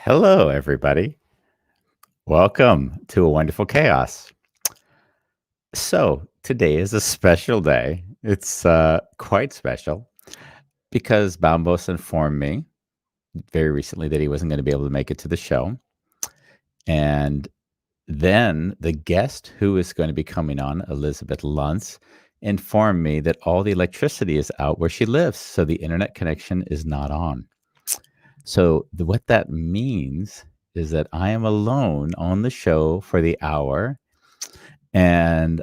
Hello, everybody. Welcome to A Wonderful Chaos. So, today is a special day. It's quite special because Bambos informed me very recently that he wasn't going to be able to make it to the show. And then the guest who is going to be coming on, Elizabeth Luntz, informed me that all the electricity is out where she lives. So, the internet connection is not on. So, what that means is that I am alone on the show for the hour. And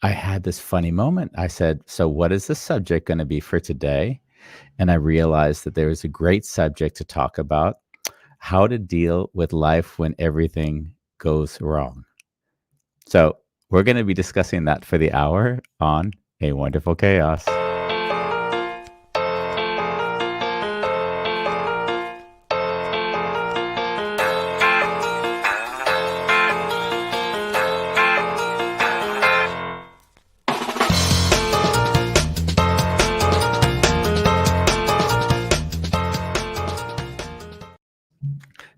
I had this funny moment. I said, "So, what is the subject going to be for today?" And I realized that there is a great subject to talk about: how to deal with life when everything goes wrong. So, we're going to be discussing that for the hour on A Wonderful Chaos.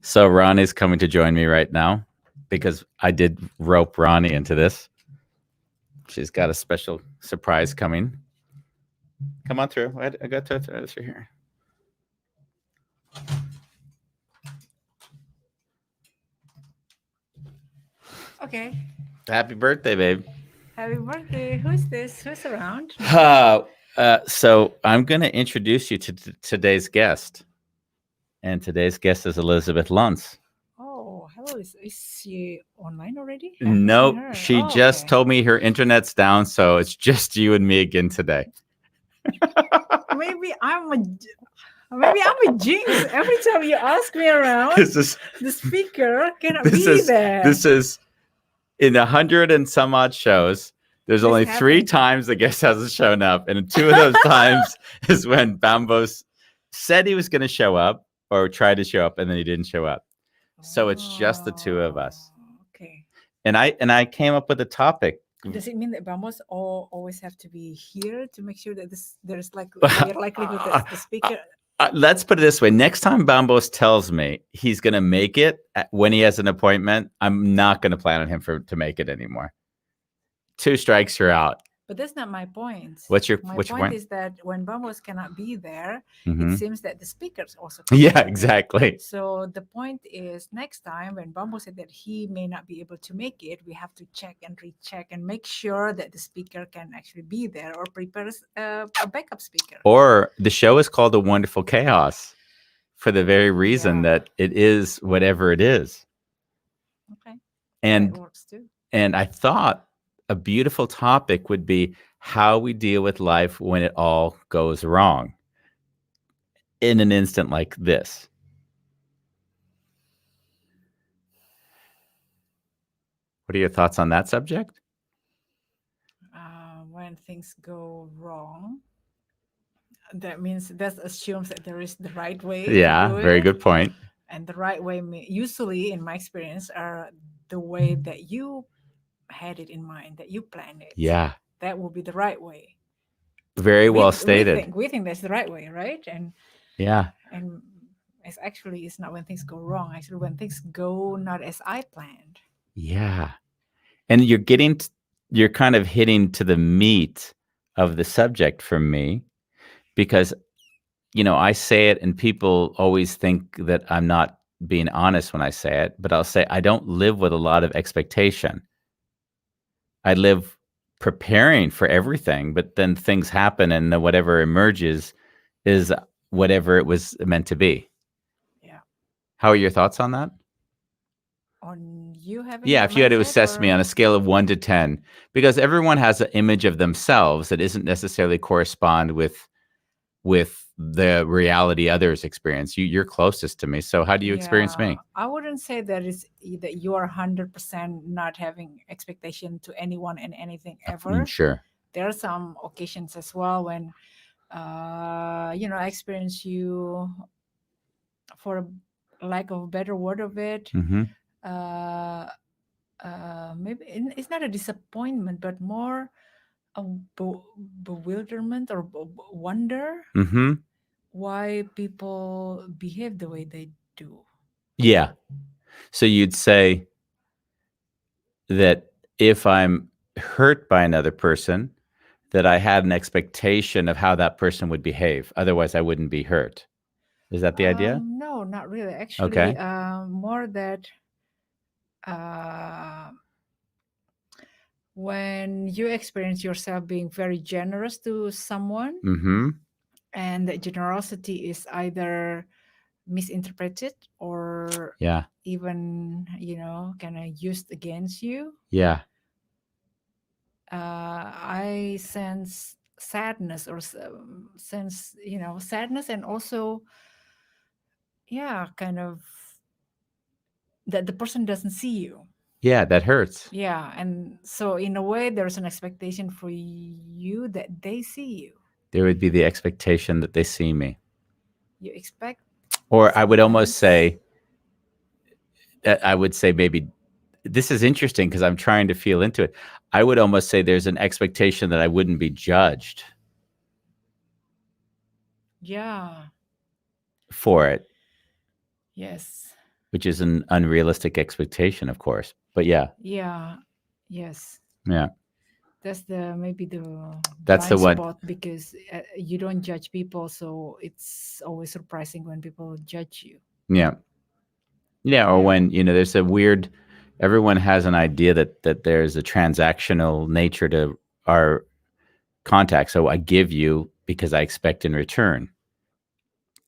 So Ronnie's coming to join me right now because I did rope Ronnie into this. She's got a special surprise coming. Come on through. I got to throw this here. Okay. Happy birthday, babe. Happy birthday. Who's this? Who's around? So I'm going to introduce you to today's guest. And today's guest is Elizabeth Luntz. Oh, hello. Is she online already? Nope. She just told me her internet's down, so it's just you and me again today. Maybe I'm a jinx. Every time you ask me around, the speaker cannot be there. This is in 100 and some odd shows. There's only 3 times the guest hasn't shown up, and 2 of those times is when Bambos said he was going to show up or tried to show up, and then he didn't show up. So it's just the 2 of us. Okay. And I came up with a topic. Does it mean that Bambos always have to be here to make sure that there's like a likelihood that the speaker? Let's put it this way. Next time Bambos tells me he's going to make it when he has an appointment, I'm not going to plan on him to make it anymore. 2 strikes, you're out. But that's not my point. What's your point? Point is that when Bambos cannot be there, Mhm. it seems that the speakers also Yeah, exactly. So the point is, next time when Bambos said that he may not be able to make it, we have to check and recheck and make sure that the speaker can actually be there or prepare a backup speaker. Or the show is called A Wonderful Chaos for the very reason that it is whatever it is. Okay. And that works too. And I thought a beautiful topic would be how we deal with life when it all goes wrong in an instant like this. What are your thoughts on that subject? When things go wrong, that means that assumes that there is the right way. Yeah, to do very it. good point. And the right way, usually in my experience, are the way that you had it in mind, that you planned it. Yeah. That will be the right way. Very well stated. We think that's the right way, right? And yeah. And it's not when things go wrong. Actually, when things go not as I planned. Yeah. And you're kind of hitting to the meat of the subject for me, because, I say it and people always think that I'm not being honest when I say it, but I'll say I don't live with a lot of expectation. I live preparing for everything, but then things happen and then whatever emerges is whatever it was meant to be. Yeah. How are your thoughts on that? On you having if you had to assess me on a scale of 1 to 10, because everyone has an image of themselves that isn't necessarily correspond with the reality others experience. You're closest to me. So how do you experience me? I wouldn't say that you are 100% not having expectation to anyone and anything ever. Sure. There are some occasions as well when, I experience you, for lack of a better word of it, Mm-hmm. Maybe it's not a disappointment, but more a bewilderment or wonder Mm-hmm. why people behave the way they do. Yeah. So you'd say that if I'm hurt by another person, that I had an expectation of how that person would behave. Otherwise, I wouldn't be hurt. Is that the idea? No, not really. Actually, Okay. more that uh, when you experience yourself being very generous to someone, Mm-hmm. and that generosity is either misinterpreted or Yeah. even kind of used against you, Yeah. I sense sadness or sense sadness, and also kind of that the person doesn't see you. Yeah. That hurts. Yeah, and so in a way there's an expectation for you that they see you. There would be the expectation that they see me. You expect Or I would almost sometimes. say, I would say maybe this is interesting because I'm trying to feel into it. I would almost say there's an expectation that I wouldn't be judged Yeah. for it, Yes. which is an unrealistic expectation, of course. But yeah, Yeah. Yes. yeah, That's the maybe the that's the blind one. spot, because you don't judge people, so it's always surprising when people judge you. Yeah, yeah. Or Yeah. when there's a weird. Everyone has an idea that there's a transactional nature to our contact. So I give you because I expect in return.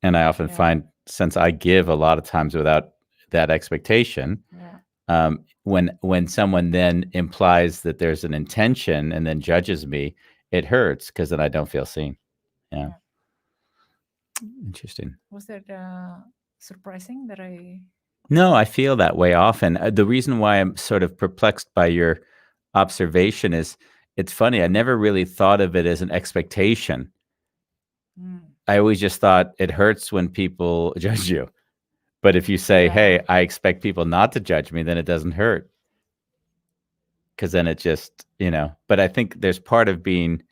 And I often Yeah. find, since I give a lot of times without that expectation, Yeah. when someone then implies that there's an intention and then judges me, it hurts because then I don't feel seen. Yeah, Yeah. interesting. Was that surprising that I? No, I feel that way often. The reason why I'm sort of perplexed by your observation is it's funny. I never really thought of it as an expectation. Mm, I always just thought it hurts when people judge you. But if you say, yeah. hey, I expect people not to judge me, then it doesn't hurt because then it just. But I think there's part of being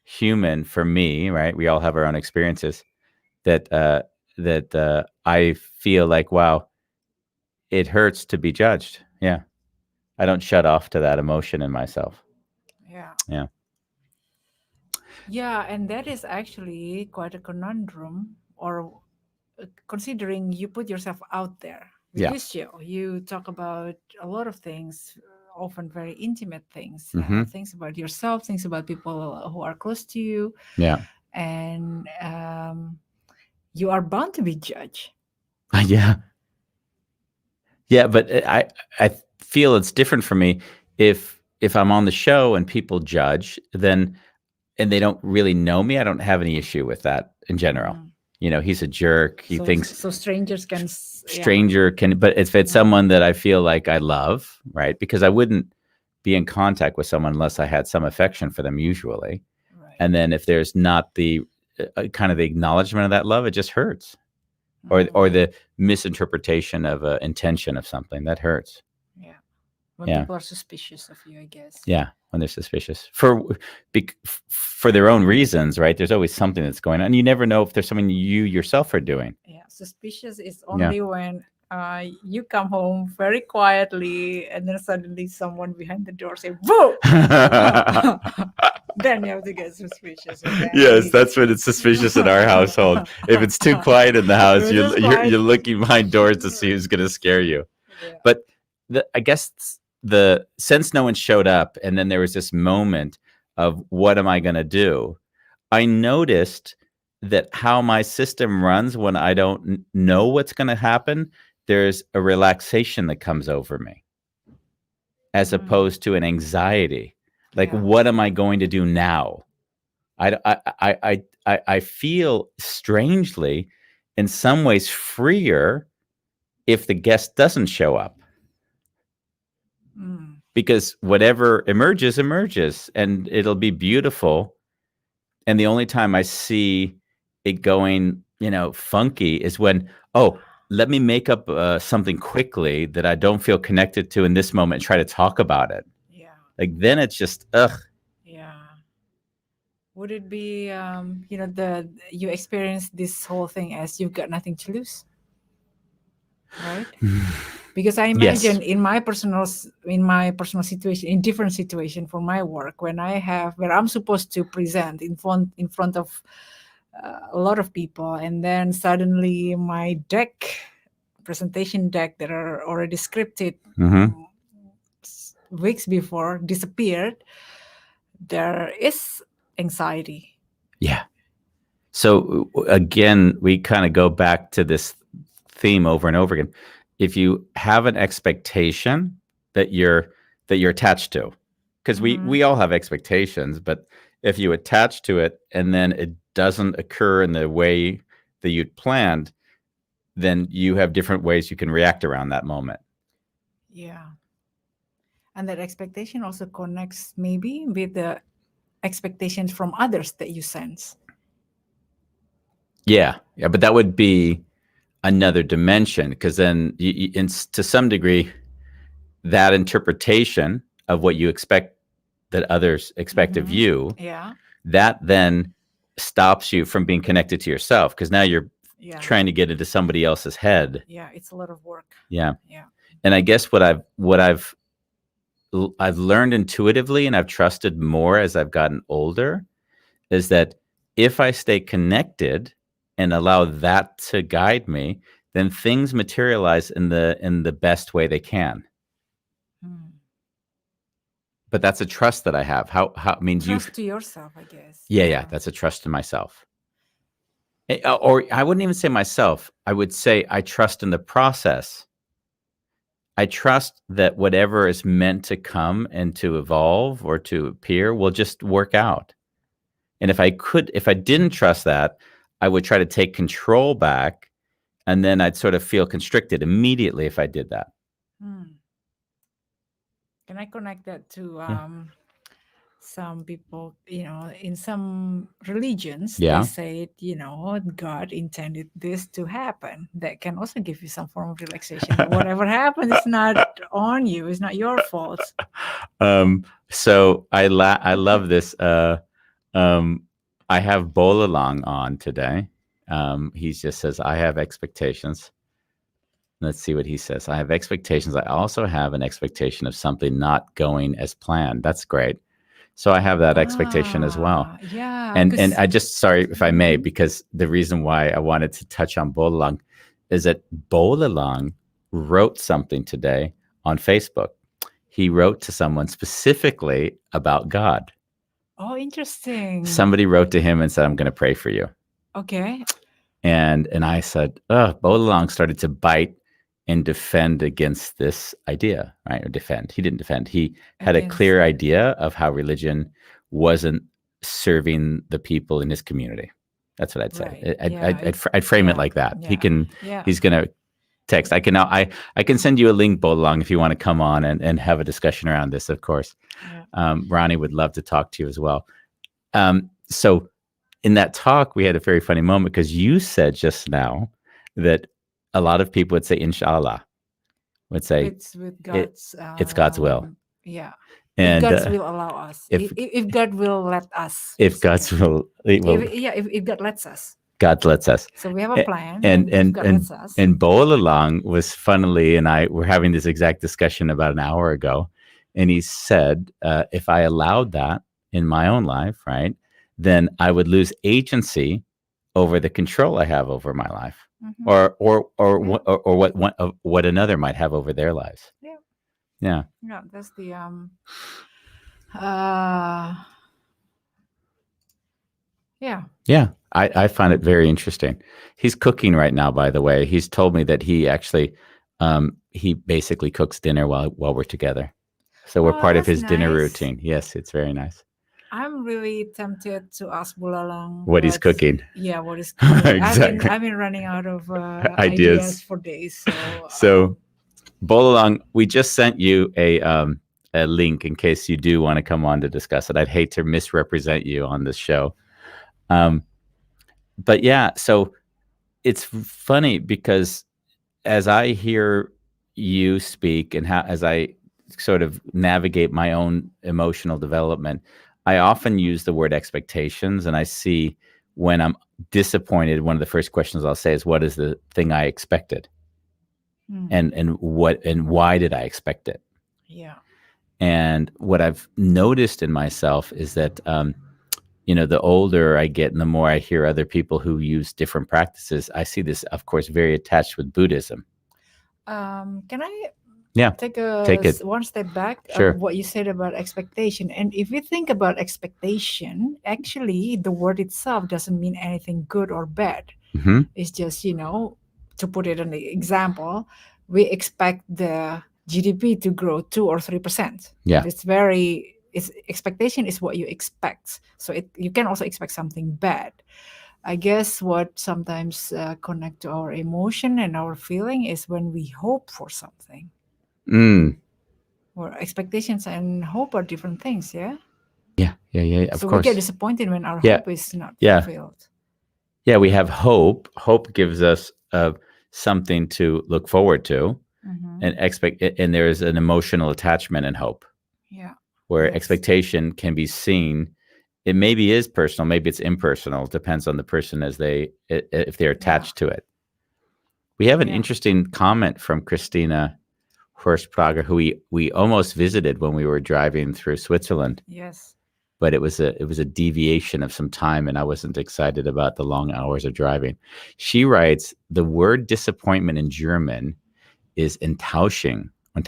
human for me, right? We all have our own experiences that I feel like, wow, it hurts to be judged. Yeah. I don't shut off to that emotion in myself. Yeah. Yeah. Yeah, and that is actually quite a conundrum, or considering you put yourself out there with Yeah. this show. You talk about a lot of things, often very intimate things, Mm-hmm. things about yourself, things about people who are close to you, Yeah. and you are bound to be judged. Yeah. Yeah. But I feel it's different for me if I'm on the show and people judge, then and they don't really know me, I don't have any issue with that in general. Mm. He's a jerk. He So thinks so strangers can, yeah. stranger can, but if it's Mm. someone that I feel like I love, right? Because I wouldn't be in contact with someone unless I had some affection for them, usually. Right. And then if there's not the kind of the acknowledgement of that love, it just hurts. Or Mm. the misinterpretation of an intention of something that hurts. Yeah. When Yeah. people are suspicious of you, I guess. Yeah, when they're suspicious for their own reasons, right? There's always something that's going on. You never know if there's something you yourself are doing. Yeah, suspicious is Yeah. only when you come home very quietly, and then suddenly someone behind the door say "Whoa!" Then you have to get suspicious. Yes, Okay. that's when it's suspicious in our household. If it's too quiet in the house, It you're is you're, quiet. you're looking behind doors to see who's going to scare you. Yeah. But I guess the since no one showed up, and then there was this moment of what am I going to do? I noticed that how my system runs when I don't know what's going to happen, there's a relaxation that comes over me as Mm, opposed to an anxiety. Like, yeah. what am I going to do now? I feel strangely, in some ways, freer if the guest doesn't show up Mm, because whatever emerges, emerges and it'll be beautiful. And the only time I see it going, funky is when, oh, let me make up something quickly that I don't feel connected to in this moment and try to talk about it. yeah. Like then it's just, ugh. Yeah. Would it be the you experience this whole thing as you've got nothing to lose? right? Because I Yes. imagine in my personal situation, in different situation for my work, when I have where I'm supposed to present in front of a lot of people, and then suddenly my presentation deck that are already scripted Hmm. weeks before disappeared, there is anxiety. Yeah. So again, we kind of go back to this theme over and over again. If you have an expectation that you're attached to, because Mm-hmm. we all have expectations, but if you attach to it and then it doesn't occur in the way that you'd planned, then you have different ways you can react around that moment. Yeah. And that expectation also connects maybe with the expectations from others that you sense. Yeah, yeah, but that would be another dimension because then, to some degree, that interpretation of what you expect that others expect of Mm-hmm. you, Yeah. that then stops you from being connected to yourself because now you're Yeah. trying to get into somebody else's head. Yeah. It's a lot of work. Yeah, Yeah. and I guess I've learned intuitively and I've trusted more as I've gotten older is that if I stay connected and allow that to guide me, then things materialize in the best way they can. Mm. But that's a trust that I have. How means you've Trust to yourself, I guess. yeah, that's a trust in myself. Or I wouldn't even say myself. I would say I trust in the process. I trust that whatever is meant to come and to evolve or to appear will just work out. And if I didn't trust that, I would try to take control back and then I'd sort of feel constricted immediately if I did that. Mm. Can I connect that to Yeah. some people, in some religions, they Yeah. say, God intended this to happen. That can also give you some form of relaxation. That whatever happens is not on you, it's not your fault. So I love this. Um, I have Bolalang on today. He just says, I have expectations. Let's see what he says. I have expectations. I also have an expectation of something not going as planned. That's great. So I have that expectation as well. Yeah, And because I just, sorry if I may, because the reason why I wanted to touch on Bolalang is that Bolalang wrote something today on Facebook. He wrote to someone specifically about God. oh, interesting. Somebody wrote to him and said, I'm going to pray for you. Okay. And I said, Bolalang started to bite and defend against this idea, right? Or defend. He didn't defend. He had a Against. clear idea of how religion wasn't serving the people in his community. That's what I'd say. Right. I'd frame it Yeah. like that. Yeah. Yeah. He's going to text. I can send you a link, Bolalang, if you want to come on and have a discussion around this, of course. Yeah. Rani would love to talk to you as well. So in that talk, we had a very funny moment because you said just now that a lot of people would say, inshallah, would say, It's with God's. it's God's will. Yeah. If And God will allow us, if God will let us, if God's will, if God lets us, God lets us. so we have a plan, And if God lets us. Bolalang was funnily, and I were having this exact discussion about an hour ago, and he said, if I allowed that in my own life, right, then I would lose agency over the control I have over my life, Mhm. or what another might have over their lives. Yeah. Yeah. Yeah, that's the uh yeah. Yeah. I find it very interesting. He's cooking right now, by the way. He's told me that he actually he basically cooks dinner while we're together. So we're Oh, part of that's his dinner nice. routine. Yes, it's very nice. I'm really tempted to ask Bulalang What he's cooking. Yeah, what is cooking. Exactly. I've been running out of Ideas. ideas for days. So So Bolalang, we just sent you a link in case you do want to come on to discuss it. I'd hate to misrepresent you on this show. But yeah, so it's funny because as I hear you speak and as I sort of navigate my own emotional development, I often use the word expectations. And I see when I'm disappointed, one of the first questions I'll say is, what is the thing I expected? Mm. and why did I expect it? Yeah. And what I've noticed in myself is that the older I get and the more I hear other people who use different practices, I see this, of course, very attached with Buddhism. Can I Yeah, take take it. one step back of Sure. what you said about expectation? And if you think about expectation, actually, the word itself doesn't mean anything good or bad. Hmm. It's just, to put it an example, we expect the GDP to grow 2 or 3%. Yeah. It's expectation is what you expect. So you can also expect something bad. I guess what sometimes connect to our emotion and our feeling is when we hope for something. Mm. Or expectations and hope are different things, yeah. Yeah. Yeah. Yeah. Of So we get course. disappointed when our Yeah. hope is not Yeah. fulfilled. Yeah. We have hope. Hope gives us something to look forward to, Mm-hmm. and and there is an emotional attachment in hope, Yeah. where Yes. expectation can be seen. It maybe is personal, maybe it's impersonal. It depends on the person as if they're Yeah. attached to it. We have an Yeah. interesting comment from Christina Horst Prager, who we almost visited when we were driving through Switzerland, Yes. but it was a deviation of some time, and I wasn't excited about the long hours of driving. She writes, the word disappointment in German is Enttäuschung, And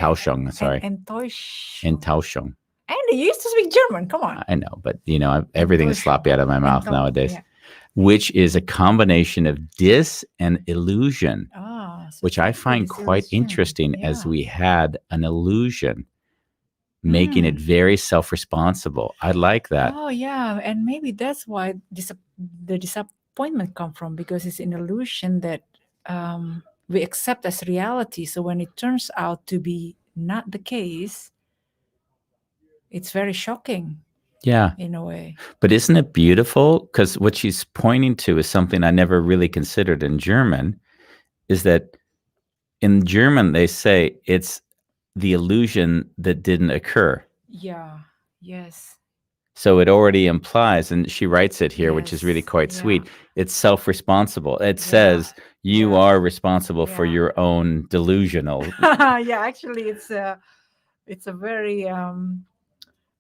sorry, Enttäuschung. Enttäuschung. And you used to speak German. Come on. I know, but everything is Enttäuschung. sloppy out of my mouth nowadays. Yeah. Which is a combination of dis and illusion, Ah, so which I exactly find this quite illusion. interesting, as Yeah. we had an illusion, making it very self-responsible. I like that. Oh yeah, and maybe that's why the disappointment come from, because it's an illusion that we accept as reality. So when it turns out to be not the case, it's very shocking Yeah. in a way. But isn't it beautiful? Because what she's pointing to is something I never really considered in German, is that in German they say it's the illusion that didn't occur. Yeah. Yes. So it already implies, and she writes it here, which is really Yes. quite Yeah. sweet. It's self-responsible. It Yeah. says you Yeah. are responsible for Yeah. your own delusional. Yeah. Actually, it's a very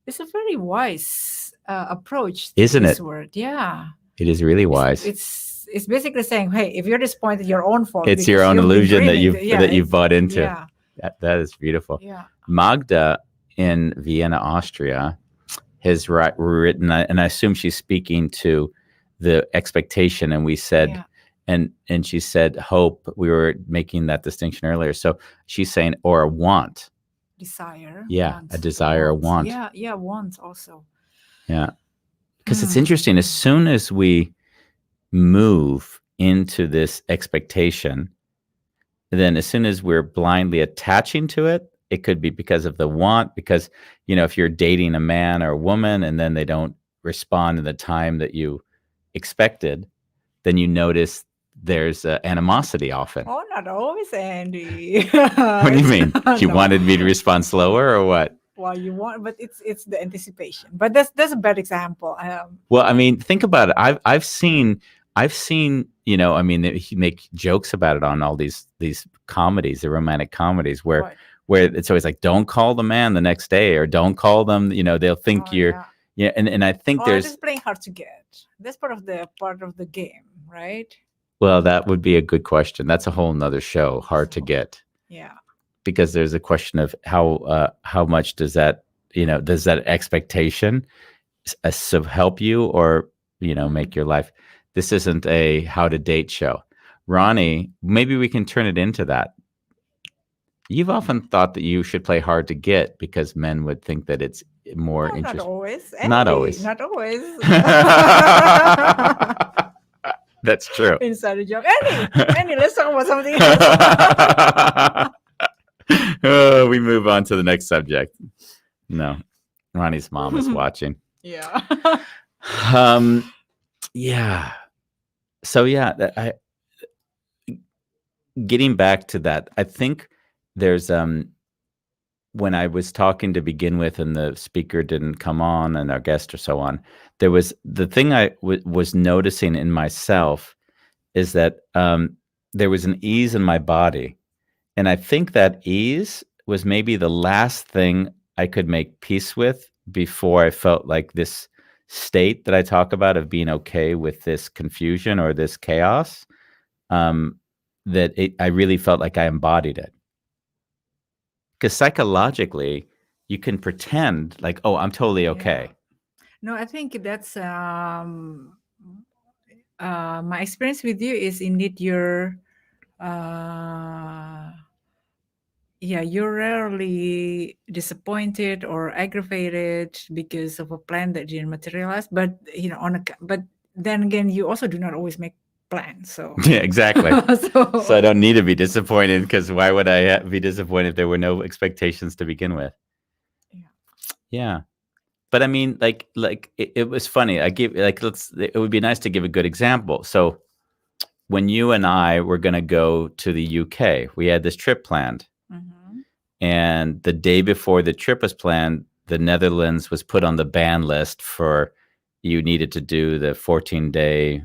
it's a very wise approach to Isn't this it? word. Yeah. It is really it's wise. it's it's basically saying, hey, if you're disappointed, your own fault It's your because own you've been illusion that dreaming. you've Yeah, that you've bought into. yeah, That is beautiful. yeah, Magda in Vienna, Austria, has written, and I assume she's speaking to the expectation. And we said, yeah. and she said hope. We were making that distinction earlier. So she's saying, or a want. Desire, Yeah, want, a desire, a want. Yeah, yeah, want also. Yeah, because it's Mm. interesting. As soon as we move into this expectation, then as soon as we're blindly attaching to it, it could be because of the want. Because if you're dating a man or a woman and then they don't respond in the time that you expected, then you notice there's animosity often. Oh, not always, Andy. What do you mean? You No. wanted me to respond slower, or what? Well, you want, but it's the anticipation. But that's a bad example. Well, I mean, think about it. I've seen, I mean, they make jokes about it on all these comedies, the romantic comedies, where What? it's always like, don't call the man the next day, or don't call them. They'll think Oh, you're, yeah. and I think Oh, there's, that's playing hard to get. That's part of the game, right? well, that would be a good question. That's a whole nother show, hard to get, Yeah. because there's a question of how much does that, does that expectation help you, or make your life. This isn't a how to date show. Rani, maybe we can turn it into that. You've often thought that you should play hard to get because men would think that it's more Oh, not interesting. always. Not Andy, always. Not always. That's true. Inside a joke. Andy, let's talk about something else. We move on to the next subject. No, Ronnie's mom is watching. Yeah. Yeah. So getting back to that, I think there's when I was talking to begin with, and the speaker didn't come on, and our guest or so on, there was the thing I was noticing in myself is that there was an ease in my body, And I think that ease was maybe the last thing I could make peace with before I felt like this state that I talk about of being okay with this confusion or this chaos. Um, I really felt like I embodied it. Because psychologically, you can pretend like, oh, I'm totally okay. No, I think that's my experience with you is indeed uh, you're rarely disappointed or aggravated because of a plan that didn't materialize. But but then again, you also do not always make plans. So Yeah, exactly. so, So I don't need to be disappointed, because why would I be disappointed if there were no expectations to begin with? Yeah. But I mean, like it was funny. I give like it would be nice to give a good example. So when you and I were going to go to the UK, we had this trip planned. And the day before the trip was planned, the Netherlands was put on the ban list for you needed to do the 14-day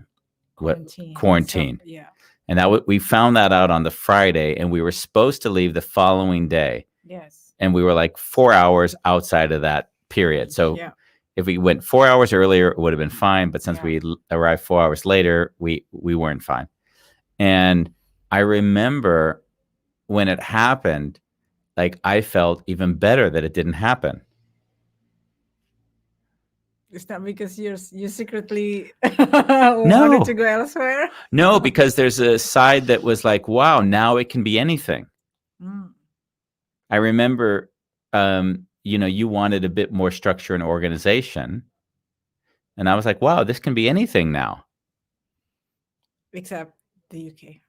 quarantine. yeah. And that we found that out on the Friday, and we were supposed to leave the following day. Yes. And we were like 4 hours outside of that period. So Yeah. if we went 4 hours earlier, it would have been fine. But since Yeah. we arrived 4 hours later, we weren't fine. And I remember when it happened, like I felt even better that it didn't happen. It's not because you secretly wanted to go elsewhere. No, because there's a side that was like, wow, now it can be anything. I remember, you wanted a bit more structure and organization. And I was like, wow, this can be anything now. Except the UK.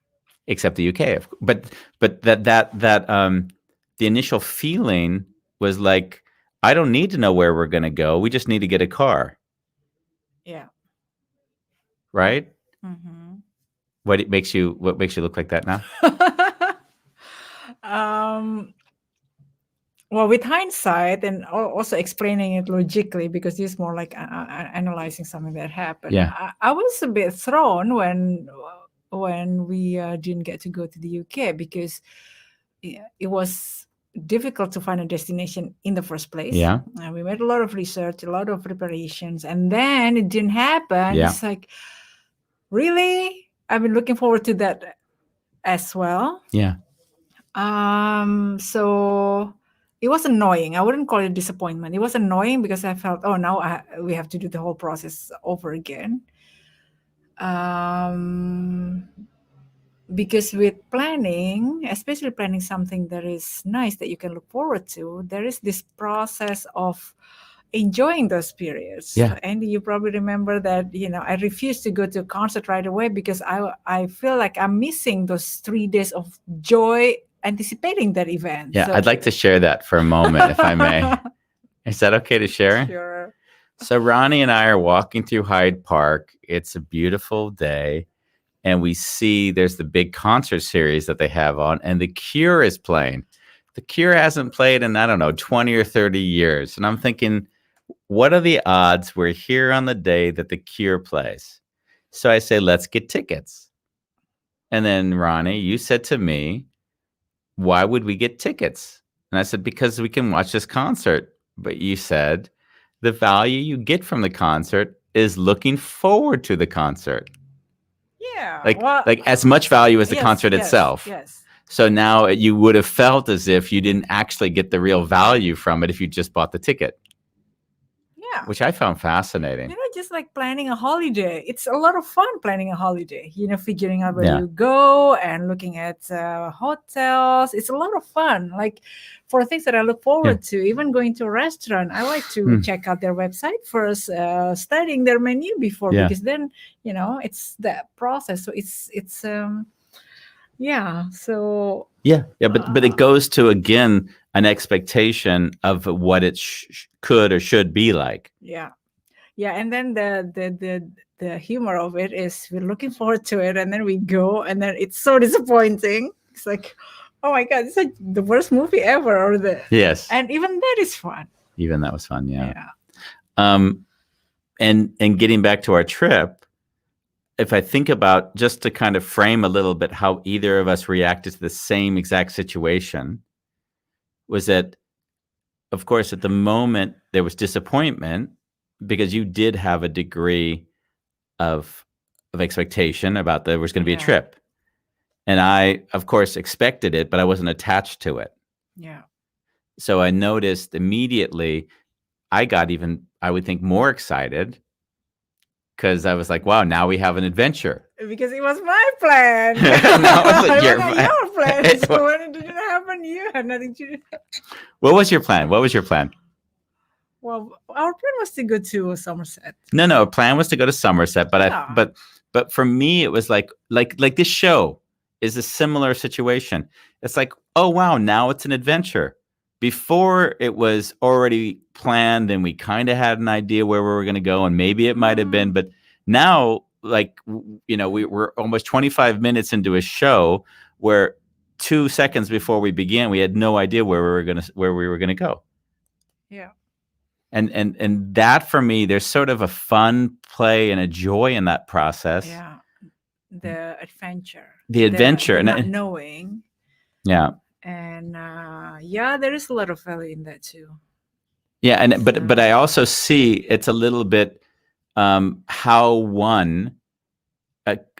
Except the UK. But the initial feeling was like, I don't need to know where we're going to go. We just need to get a car. Yeah. Right? Mm-hmm. What makes you look like that now? Well, with hindsight and also explaining it logically, because this is more like analyzing something that happened. Yeah. I was a bit thrown when we didn't get to go to the UK, because it was difficult to find a destination in the first place. Yeah. And we made a lot of research, a lot of preparations, and then it didn't happen. Yeah. It's like, really? I've been looking forward to that as well. Yeah. So it was annoying. I wouldn't call it disappointment. It was annoying because I felt, oh, now we have to do the whole process over again. Because with planning, especially planning something that is nice that you can look forward to, there is this process of enjoying those periods. Yeah. And you probably remember that, I refused to go to a concert right away because I feel like I'm missing those 3 days of joy anticipating that event. Yeah, so I'd like to share that for a moment, if I may. Is that okay to share? Sure. So Rani and I are walking through Hyde Park. It's a beautiful day. And we see there's the big concert series that they have on, and The Cure is playing. The Cure hasn't played in, I don't know, 20 or 30 years. And I'm thinking, what are the odds we're here on the day that The Cure plays? So I say, let's get tickets. And then, Rani, you said to me, why would we get tickets? And I said, because we can watch this concert. But you said, the value you get from the concert is looking forward to the concert. Yeah. Like as much value as the concert itself. Yes. So now you would have felt as if you didn't actually get the real value from it if you just bought the ticket. Yeah. Which I found fascinating. Just like planning a holiday. It's a lot of fun planning a holiday. Figuring out where you go and looking at hotels. It's a lot of fun. Like for things that I look forward to, even going to a restaurant, I like to check out their website first, studying their menu before, because then, it's that process. So it's yeah. So but it goes to, again, an expectation of what it could or should be like. Yeah, and then the humor of it is we're looking forward to it, and then we go, and then it's so disappointing. It's like, oh my god, it's like the worst movie ever, or yes, and even that is fun. Even that was fun, yeah. And getting back to our trip, if I think about, just to kind of frame a little bit how either of us reacted to the same exact situation, was that, of course, at the moment there was disappointment because you did have a degree of expectation about there was going to be a Yeah. trip. And I, of course, expected it, but I wasn't attached to it. Yeah. So I noticed immediately I got even, I would think, more excited because I was like, wow, now we have an adventure. Because it was my plan. No, it wasn't It your wasn't plan. your plan. So when it didn't happen, you had nothing to do. What was your plan? What was your plan? Well, our plan was to go to Somerset. No, plan was to go to Somerset, but Yeah. but for me it was like this show is a similar situation. It's like, oh wow, now it's an adventure. Before it was already planned and we kind of had an idea where we were going to go and maybe it might have been, but now like we're almost 25 minutes into a show where 2 seconds before we began we had no idea where we were going to go. Yeah. And that for me, there's sort of a fun play and a joy in that process. Yeah. The adventure. The adventure. The And not knowing. yeah. And yeah, there is a lot of value in that too. Yeah. And but I also see it's a little bit how one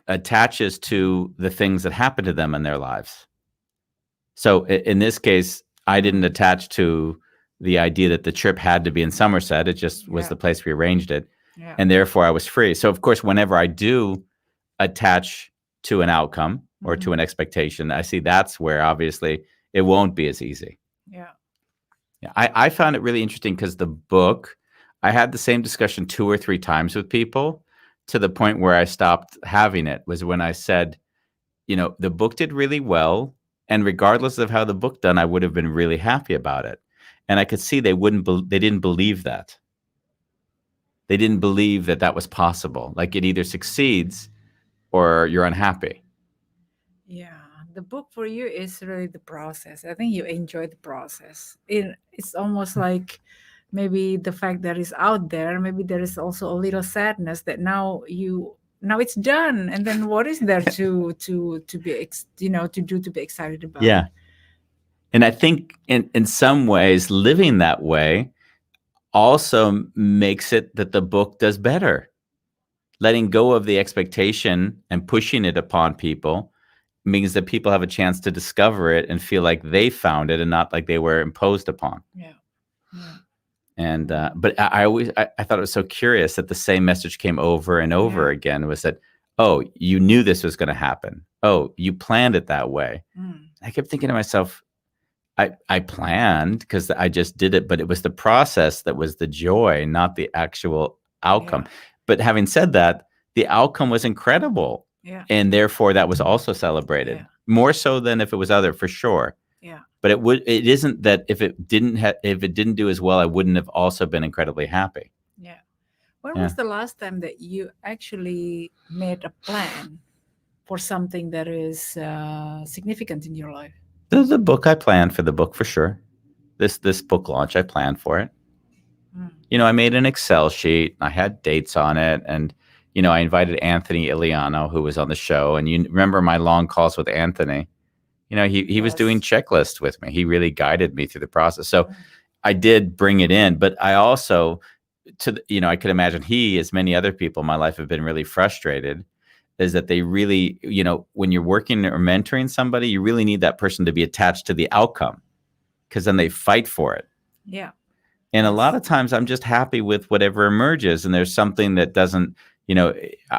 attaches to the things that happen to them in their lives. So in this case, I didn't attach to the idea that the trip had to be in Somerset. It just was the place we arranged it. Yeah. And therefore I was free. So of course, whenever I do attach to an outcome or to an expectation, I see that's where obviously it won't be as easy. Yeah. Yeah. I found it really interesting because the book, I had the same discussion 2 or 3 times with people to the point where I stopped having it, was when I said, the book did really well. And regardless of how the book done, I would have been really happy about it. And I could see they didn't believe that. They didn't believe that that was possible. Like it either succeeds or you're unhappy. Yeah. The book for you is really the process. I think you enjoy the process. It's almost like maybe the fact that it's out there, maybe there is also a little sadness that now it's done. And then what is there to be, to be excited about? Yeah. And I think in some ways, living that way also makes it that the book does better. Letting go of the expectation and pushing it upon people means that people have a chance to discover it and feel like they found it and not like they were imposed upon. Yeah. Yeah. And but I thought it was so curious that the same message came over and over again, was that, oh, you knew this was going to happen. Oh, you planned it that way. I kept thinking to myself, I planned because I just did it, but it was the process that was the joy, not the actual outcome. Yeah. But having said that, the outcome was incredible. Yeah. And therefore that was also celebrated, more so than if it was other, for sure. Yeah. But it isn't that if it didn't do as well, I wouldn't have also been incredibly happy. Yeah. When was the last time that you actually made a plan for something that is significant in your life? The book, I planned for the book for sure. This book launch, I planned for it. I made an Excel sheet. I had dates on it. And, I invited Anthony Iliano, who was on the show. And you remember my long calls with Anthony. He was doing checklists with me. He really guided me through the process. So I did bring it in. But I also, I could imagine he, as many other people in my life, have been really frustrated, is that they really, when you're working or mentoring somebody, you really need that person to be attached to the outcome, because then they fight for it. Yeah. And a lot of times I'm just happy with whatever emerges. And there's something that doesn't,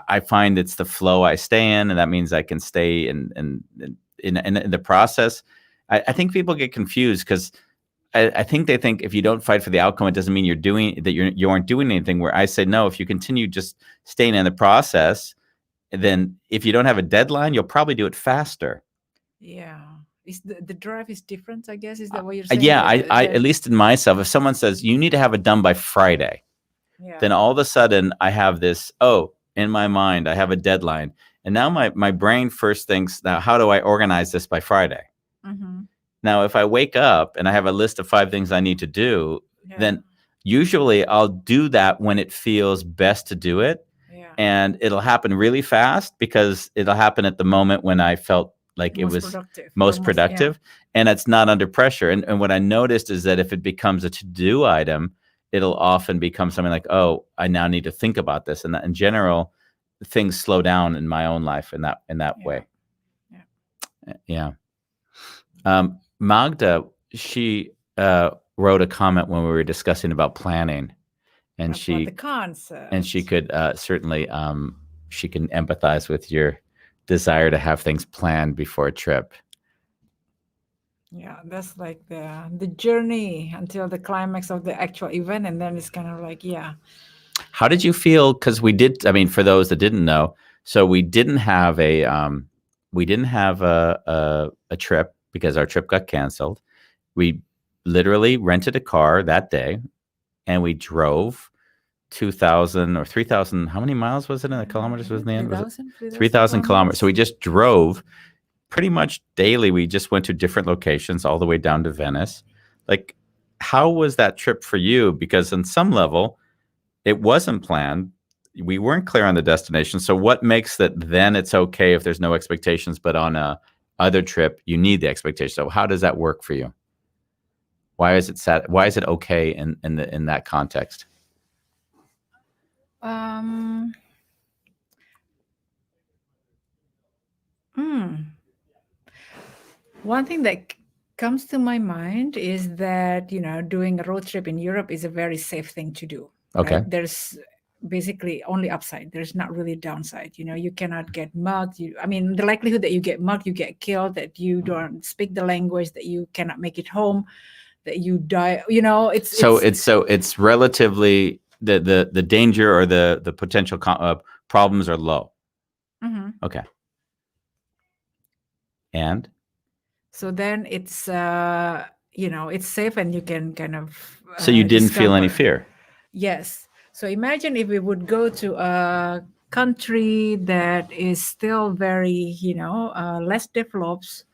I find it's the flow I stay in. And that means I can stay in the process. I think people get confused because I think they think if you don't fight for the outcome, it doesn't mean you aren't doing anything. Where I say, no, if you continue just staying in the process, then if you don't have a deadline, you'll probably do it faster. Yeah. Is the drive is different, I guess? Is that what you're saying? Yeah, I at least in myself, if someone says you need to have it done by Friday, then all of a sudden I have this, in my mind, I have a deadline. And now my brain first thinks, now how do I organize this by Friday? Now, if I wake up and I have a list of 5 things I need to do, then usually I'll do that when it feels best to do it. and it'll happen really fast because it'll happen at the moment when I felt like it Most was productive. Or most productive, and it's not under pressure. And what I noticed is that if it becomes a to-do item, it'll often become something like, oh, I now need to think about this. And that in general, things slow down in my own life in that way. Yeah. Magda, she wrote a comment when we were discussing about planning, and About the concept. and she could certainly she can empathize with your desire to have things planned before a trip. Yeah, that's like the journey until the climax of the actual event, and then it's kind of like, yeah. How did you feel? Because we did. I mean, for those that didn't know, so we didn't have a trip because our trip got canceled. We literally rented a car that day, and we drove 2,000 or 3,000. How many miles was it in the kilometers? Was in the end? 3,000 kilometers. So we just drove pretty much daily. We just went to different locations all the way down to Venice. Like, how was that trip for you? Because on some level, it wasn't planned. We weren't clear on the destination. So what makes that then it's okay if there's no expectations, but on a other trip you need the expectation? So how does that work for you? Why is it why is it okay in that context? One thing that comes to my mind is that, doing a road trip in Europe is a very safe thing to do. Okay. Right? There's basically only upside. There's not really downside. You cannot get mugged. The likelihood that you get mugged, you get killed, that you don't speak the language, that you cannot make it home, that you die. It's relatively the danger or the potential problems are low. Mm-hmm. Okay. And so then it's it's safe, and you can kind of so you didn't feel any fear? Yes. So imagine if we would go to a country that is still very less developed,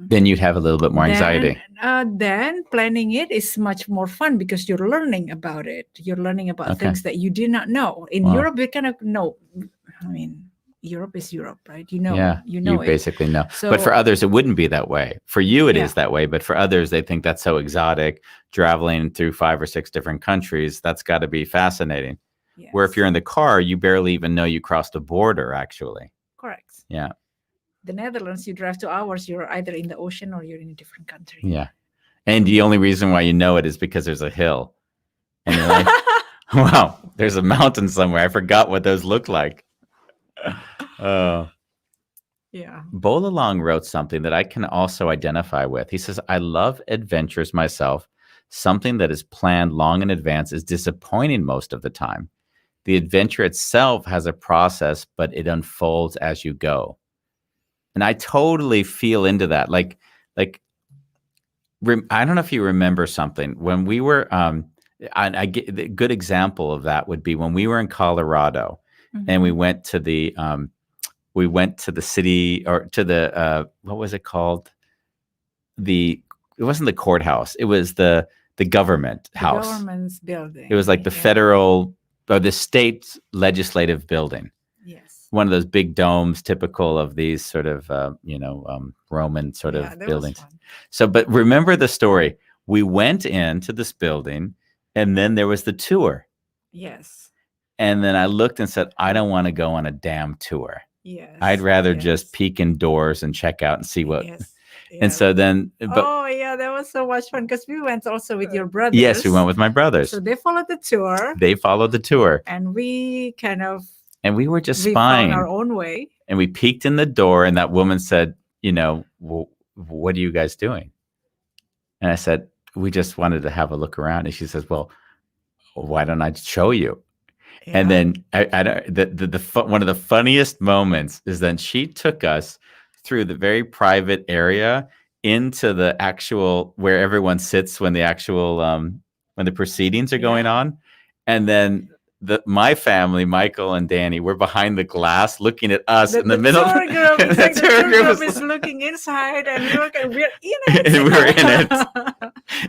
then you'd have a little bit more anxiety. Then planning it is much more fun because you're learning about it. You're learning about things that you did not know. In Europe, you kind of know. Europe is Europe, right? You basically know. But for others, it wouldn't be that way. For you, it is that way. But for others, they think that's so exotic. Traveling through 5 or 6 different countries, that's got to be fascinating. Yes. Where if you're in the car, you barely even know you crossed a border, actually. Correct. Yeah. The Netherlands, you drive 2 hours, you're either in the ocean or you're in a different country. Yeah. And the only reason why you know it is because there's a hill. And you're like, wow, there's a mountain somewhere. I forgot what those look like. Yeah. Bolalong wrote something that I can also identify with. He says, I love adventures myself. Something that is planned long in advance is disappointing most of the time. The adventure itself has a process, but it unfolds as you go. And I totally feel into that. Like I don't know if you remember something when we were, I get the good example of that would be when we were in Colorado, and we went to the city, or to the, what was it called? It wasn't the courthouse. It was the government house. The government's building. It was like the federal or the state legislative building. Yes. One of those big domes, typical of these sort of, Roman sort of buildings. So, but remember the story. We went into this building, and then there was the tour. Yes. And then I looked and said, I don't want to go on a damn tour. Yes. I'd rather just peek indoors and check out and see what. Yes. And so then, that was so much fun because we went also with your brothers. Yes, we went with my brothers. So they followed the tour. And we kind of. And we were just spying our own way. And we peeked in the door, and that woman said, well, what are you guys doing? And I said, we just wanted to have a look around. And she says, well, why don't I show you? Yeah. And then one of the funniest moments is then she took us through the very private area into the actual where everyone sits when the actual when the proceedings are going on, and then my family, Michael and Danny, were behind the glass looking at us in the middle. The tour group is looking inside, and we're in it. And we were in it.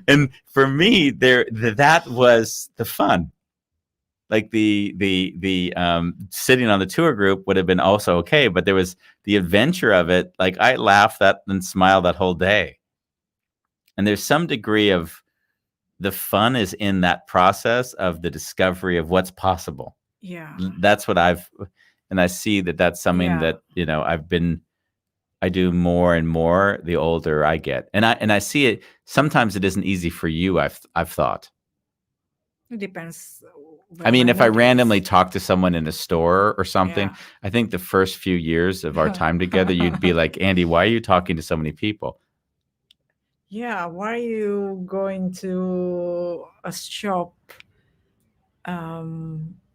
And for me, that was the fun. like the sitting on the tour group would have been also okay, but there was the adventure of it. Like I laughed that and smiled that whole day. And there's some degree of the fun is in that process of the discovery of what's possible. Yeah. That's what and I see that that's something Yeah. that, I do more and more the older I get. And I see it. Sometimes it isn't easy for you. I've thought. It depends. I mean, if I what randomly is. talk to someone in a store or something, Yeah. I think the first few years of our time together, you'd be like, Andy, why are you talking to so many people? Yeah, why are you going to a shop?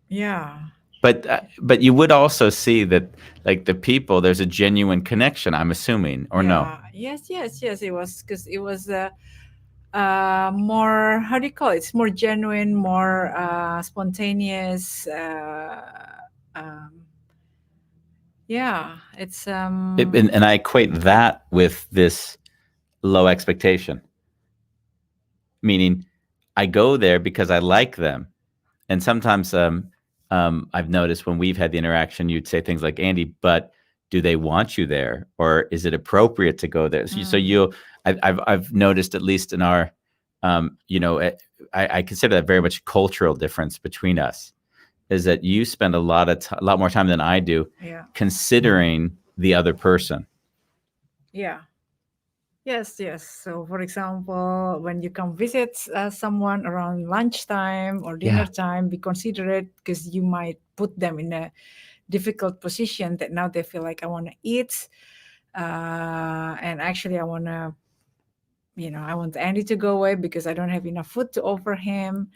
Yeah. But you would also see that like the people, there's a genuine connection, I'm assuming, or no? Yeah. Yes. It was because it was more, how do you call it? It's more genuine, more spontaneous. Um, yeah, it's And I equate that with this low expectation, meaning I go there because I like them. And sometimes I've noticed when we've had the interaction, you'd say things like, Andy, but do they want you there, or is it appropriate to go there? I've noticed, at least in our, I consider that very much a cultural difference between us, is that you spend a lot more time than I do yeah. considering the other person. Yeah. Yes. So, for example, when you come visit someone around lunchtime or dinner Yeah. time, be considerate because you might put them in a difficult position that now they feel like I want to eat, and actually I want to, I want Andy to go away because I don't have enough food to offer him.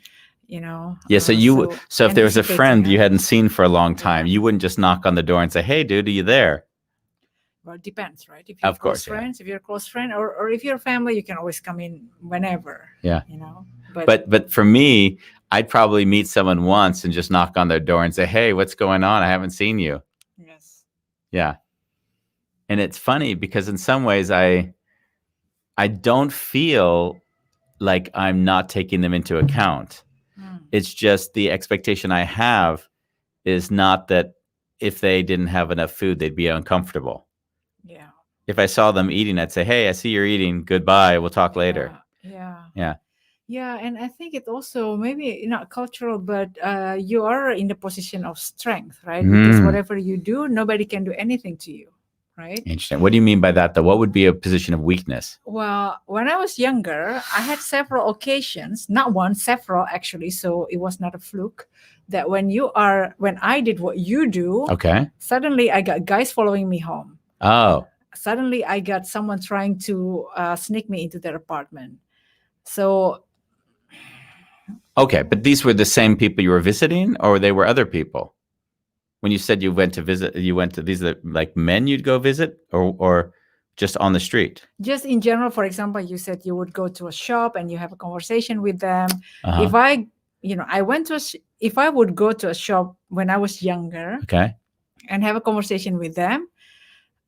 Yeah. So if there was a friend you hadn't seen for a long time, Yeah. you wouldn't just knock on the door and say, "Hey, dude, are you there?" Well, it depends, right? If you're Of course, yeah. friends, if you're a close friend, or if you're family, you can always come in whenever. Yeah. But for me, I'd probably meet someone once and just knock on their door and say, "Hey, what's going on? I haven't seen you." yes. Yeah. And it's funny because in some ways I don't feel like I'm not taking them into account. It's just the expectation I have is not that if they didn't have enough food, they'd be uncomfortable. Yeah. If I saw them eating, I'd say, "Hey, I see you're eating. Goodbye. We'll talk later." Yeah. Yeah. Yeah, and I think it also maybe not cultural, but you are in the position of strength, right? Because whatever you do, nobody can do anything to you, right? Interesting. What do you mean by that, though? What would be a position of weakness? Well, when I was younger, I had several occasions, not one, several actually. So it was not a fluke that when I did what you do, Okay. suddenly I got guys following me home. Oh. Suddenly I got someone trying to sneak me into their apartment. So. Okay, but these were the same people you were visiting, or they were other people? When you said you went to visit, these are like men you'd go visit, or just on the street? Just in general, for example, you said you would go to a shop and you have a conversation with them. Uh-huh. If if I would go to a shop when I was younger, okay, and have a conversation with them,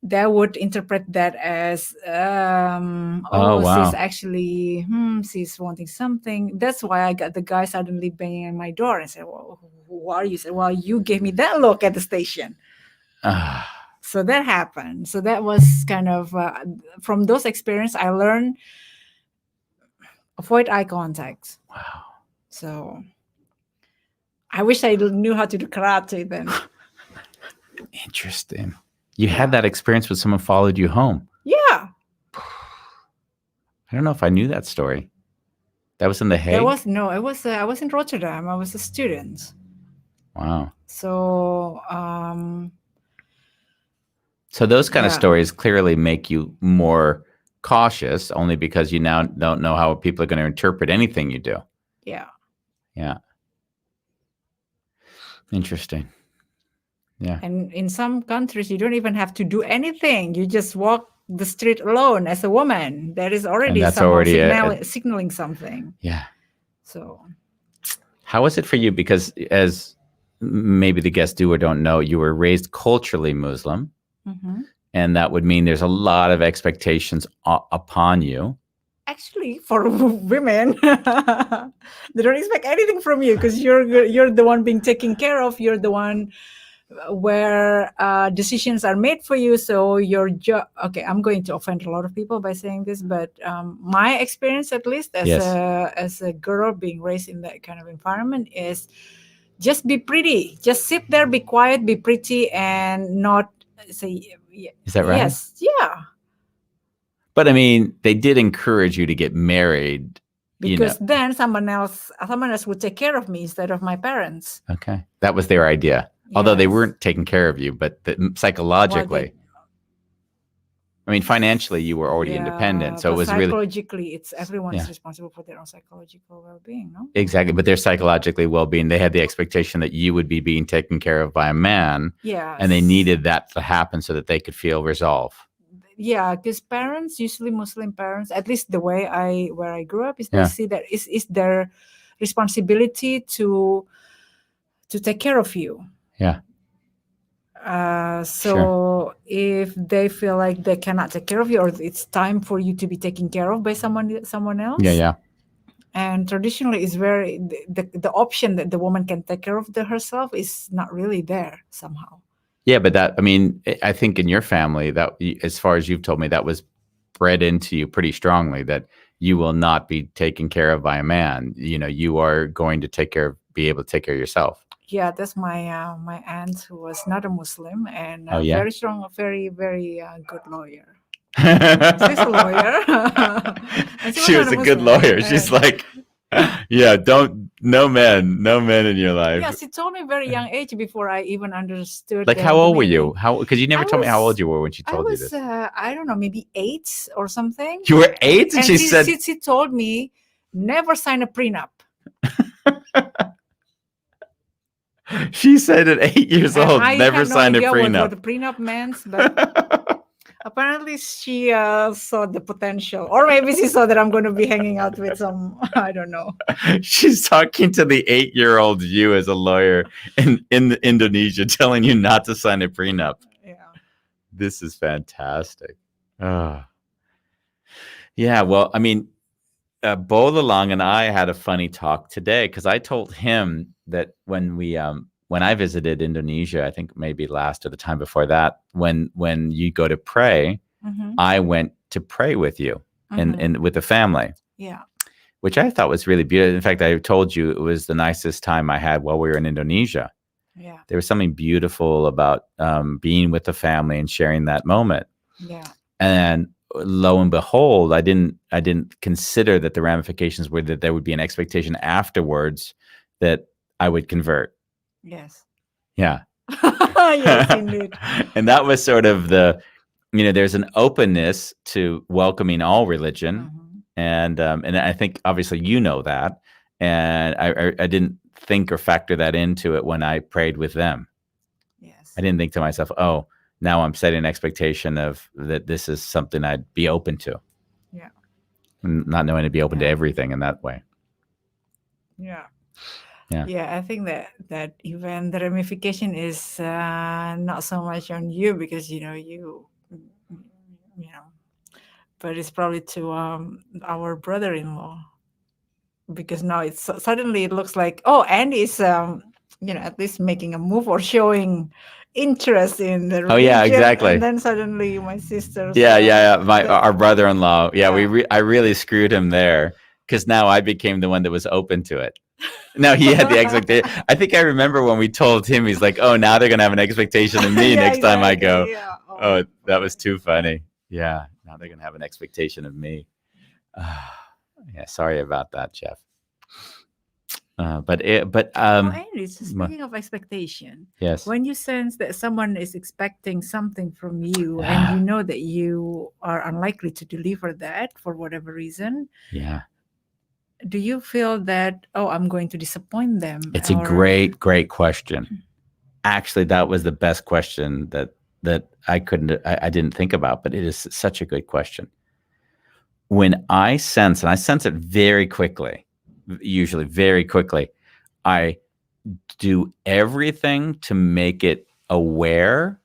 they would interpret that as, wow. she's actually, she's wanting something. That's why I got the guy suddenly banging on my door and said, well, who are you? I said, well, you gave me that look at the station. So that happened. So that was kind of, from those experiences, I learned avoid eye contact. Wow. So I wish I knew how to do karate then. Interesting. You had that experience when someone followed you home. Yeah. I don't know if I knew that story. That was in The Hague? I was in Rotterdam. I was a student. Wow. So those kind of stories clearly make you more cautious, only because you now don't know how people are going to interpret anything you do. Yeah. Yeah. Interesting. Yeah. And in some countries, you don't even have to do anything. You just walk the street alone as a woman. There is already signaling something. Yeah. So how is it for you? Because as maybe the guests do or don't know, you were raised culturally Muslim. Mm-hmm. And that would mean there's a lot of expectations upon you. Actually, for women, they don't expect anything from you because you're the one being taken care of. You're the one where decisions are made for you. So your job. Okay, I'm going to offend a lot of people by saying this, but my experience, at least Yes. as a girl being raised in that kind of environment, is just be pretty. Just sit there, be quiet, be pretty, and not say Is that right? yes, yeah. But I mean, they did encourage you to get married, Because then someone else would take care of me instead of my parents. Okay. That was their idea. Although they Yes. weren't taking care of you, but Well, psychologically, I mean, financially, you were already independent. So it but was really, psychologically, it's everyone's yeah, responsible for their own psychological well-being, no? exactly. But they're psychologically well-being. They had the expectation that you would be being taken care of by a man, Yes. and they needed that to happen so that they could feel resolve. Yeah, because parents, usually Muslim parents, at least the way where I grew up, is they Yeah. see that is their responsibility to take care of you. Yeah. So if they feel like they cannot take care of you, or it's time for you to be taken care of by someone else, Yeah. and traditionally is very the option that the woman can take care of herself is not really there somehow. Yeah, but that, I mean, I think in your family, that, as far as you've told me, that was bred into you pretty strongly, that you will not be taken care of by a man. You are going to be able to take care of yourself. Yeah, that's my aunt, who was not a Muslim, and Oh, yeah? very strong, very very good lawyer. She's a lawyer. And She was not a good Muslim. lawyer. She's like, yeah, no men in your life. Yeah, she told me very young age before I even understood. Like, how old were you? Because you never I told me how was- old you were when she I told you was, this. I don't know, maybe 8 or something. You were 8, and she said, she told me never sign a prenup. she said at 8 years old, never signed a What prenup. the prenup meant, but apparently she saw the potential, or maybe she saw that I'm going to be hanging out with some, I don't know. She's talking to the 8-year-old you as a lawyer in Indonesia, telling you not to sign a prenup. Yeah. This is fantastic. Yeah, well, I mean, Bolalang and I had a funny talk today, because I told him that when I visited Indonesia, I think maybe last or the time before that, when you go to pray, I went to pray with you and with the family. Yeah. Which I thought was really beautiful. In fact, I told you it was the nicest time I had while we were in Indonesia. Yeah. There was something beautiful about being with the family and sharing that moment. Yeah. And lo and behold, I didn't consider that the ramifications were that there would be an expectation afterwards that I would convert. Yes. Yeah. Yes, indeed. And that was sort of there's an openness to welcoming all religion. And I think obviously that, and I didn't think or factor that into it when I prayed with them. Yes. I didn't think to myself, oh, now I'm setting an expectation of that this is something I'd be open to. Yeah. Not knowing to be open to everything in that way. Yeah. Yeah. Yeah, I think that even the ramification is not so much on you, because you know, but it's probably to our brother-in-law, because now it's suddenly it looks like, oh, Andy is at least making a move or showing interest in the religion. Oh yeah, exactly. And then suddenly my sister's our brother-in-law. Yeah, I really screwed him there, because now I became the one that was open to it. Now he had the expectation. I think I remember when we told him, he's like, "Oh, now they're gonna have an expectation of me next time I go." Yeah. Oh, that was too funny. Yeah, now they're gonna have an expectation of me. Yeah, sorry about that, Jeff. Andy, speaking of expectation, yes, when you sense that someone is expecting something from you, and you know that you are unlikely to deliver that for whatever reason, yeah, do you feel that, oh, I'm going to disappoint them? It's a great question. Actually, that was the best question that I didn't think about, but it is such a good question. When I sense it very quickly, usually very quickly, I do everything to make it aware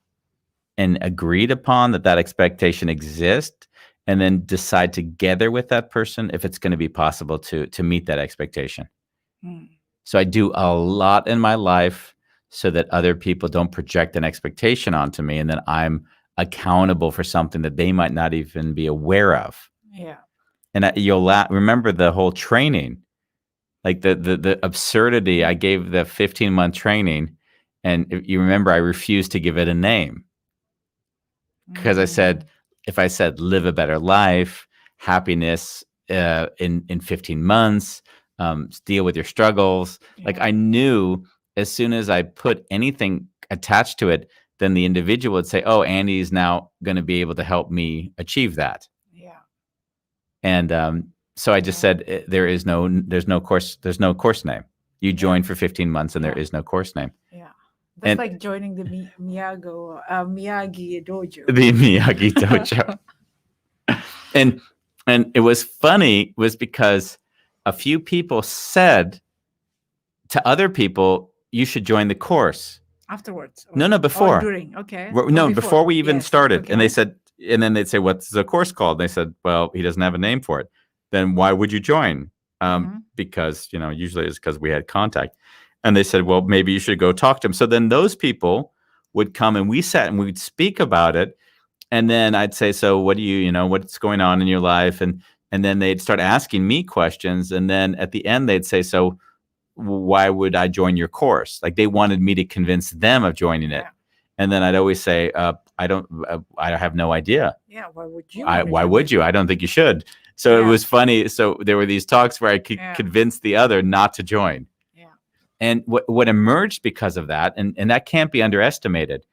and agreed upon that expectation exists, and then decide together with that person if it's going to be possible to meet that expectation. So I do a lot in my life so that other people don't project an expectation onto me, and then I'm accountable for something that they might not even be aware of. Yeah. And you'll remember the whole training, like the absurdity. I gave the 15-month training, and if you remember, I refused to give it a name because I said, if I said live a better life, happiness in 15 months, deal with your struggles. Like I knew as soon as I put anything attached to it, then the individual would say, oh, Andy's now going to be able to help me achieve that. Yeah. And so I just said, there's no course name. You join for 15 months and there is no course name. Yeah. That's like joining the Miyagi dojo. The Miyagi dojo. And it was funny was because a few people said to other people, you should join the course. Afterwards? No, before. Or during, okay. No, before we even started. Okay. And they said, and then they'd say, what's the course called? And they said, well, he doesn't have a name for it. Then why would you join? Because, usually it's because we had contact. And they said, well, maybe you should go talk to him. So then those people would come and we sat and we'd speak about it. And then I'd say, so what do what's going on in your life? And then they'd start asking me questions. And then at the end, they'd say, so why would I join your course? Like they wanted me to convince them of joining it. And then I'd always say, I have no idea. Yeah. Why would you? Why would you? I don't think you should. So it was funny. So there were these talks where I could convince the other not to join. And what emerged because of that, and that can't be underestimated,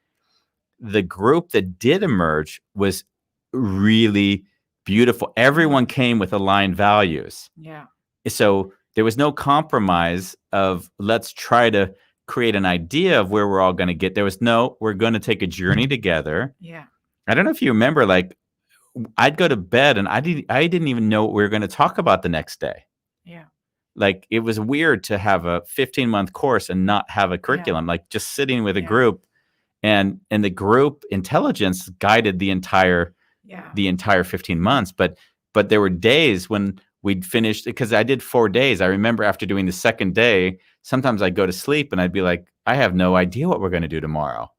the group that did emerge was really beautiful. Everyone came with aligned values. Yeah. So there was no compromise of let's try to create an idea of where we're all going to get. There was no, we're going to take a journey together. Yeah. I don't know if you remember, like I'd go to bed and I didn't even know what we were going to talk about the next day. Yeah. Like it was weird to have a 15-month course and not have a curriculum, like just sitting with a group and the group intelligence guided the entire 15 months. But there were days when we'd finished, because I did 4 days. I remember after doing the second day, sometimes I'd go to sleep and I'd be like, I have no idea what we're going to do tomorrow.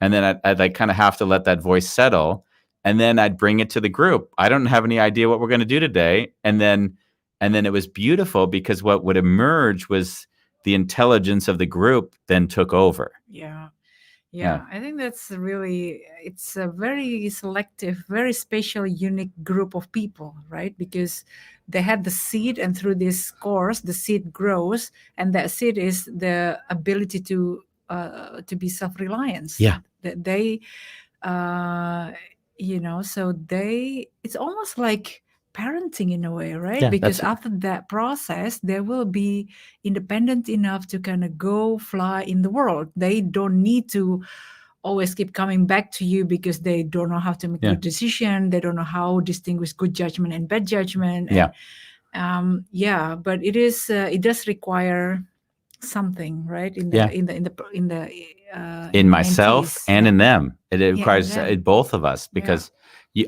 And then I'd like kind of have to let that voice settle. And then I'd bring it to the group. I don't have any idea what we're going to do today. And then it was beautiful because what would emerge was the intelligence of the group then took over. Yeah. I think that's really, it's a very selective, very special, unique group of people, right? Because they had the seed, and through this course, the seed grows, and that seed is the ability to be self-reliant. Yeah. That they, so it's almost like parenting in a way, right? Yeah, because after that process, they will be independent enough to kind of go fly in the world. They don't need to always keep coming back to you because they don't know how to make good decision. They don't know how to distinguish good judgment and bad judgment. And, but it does require something, right? In myself and in them. It requires both of us, because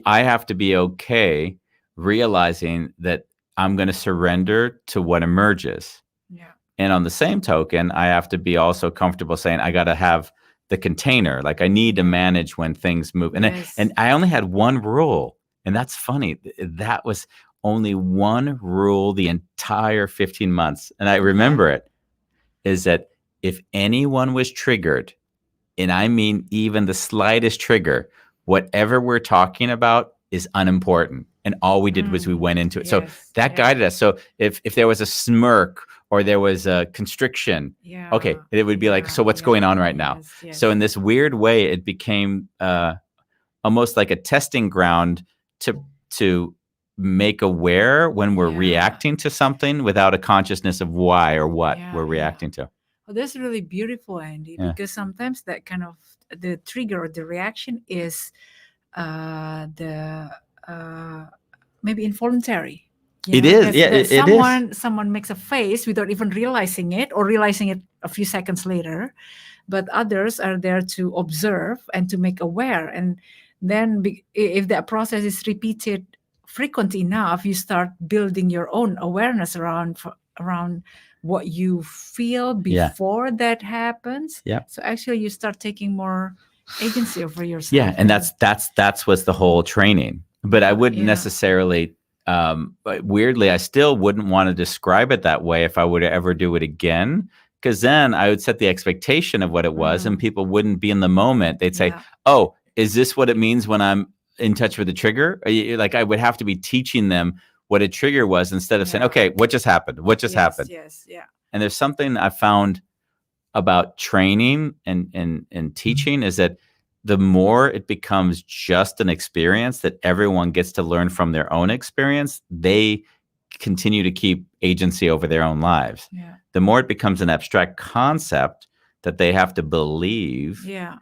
I have to be okay realizing that I'm going to surrender to what emerges. Yeah. And on the same token, I have to be also comfortable saying I got to have the container. Like I need to manage when things move. And I only had one rule, and that's funny. That was only one rule the entire 15 months. And I remember it is that if anyone was triggered, and I mean even the slightest trigger, whatever we're talking about is unimportant. And all we did was we went into it. So that guided us. So if there was a smirk or there was a constriction, okay, it would be like, so what's going on right now? So in this weird way, it became almost like a testing ground to make aware when we're reacting to something without a consciousness of why or what we're reacting to. Well, that's really beautiful, Andy, because sometimes that kind of the trigger or the reaction is maybe involuntary. It is. Someone makes a face without even realizing it, or realizing it a few seconds later, but others are there to observe and to make aware. And Then if that process is repeated frequent enough, you start building your own awareness around what you feel Yeah. before that happens. Yeah. So actually you start taking more agency over yourself. Yeah, and that's what's the whole training. But I wouldn't Yeah. necessarily. But weirdly, I still wouldn't want to describe it that way if I would ever do it again, because then I would set the expectation of what it was, and people wouldn't be in the moment. They'd say, Yeah. "Oh, is this what it means when I'm in touch with the trigger?" Like I would have to be teaching them what a trigger was instead of saying, Yeah. "Okay, what just happened? What just happened?" Yes. Yeah. And there's something I found about training and teaching is that the more it becomes just an experience that everyone gets to learn from their own experience, they continue to keep agency over their own lives. Yeah. The more it becomes an abstract concept that they have to believe, Yeah.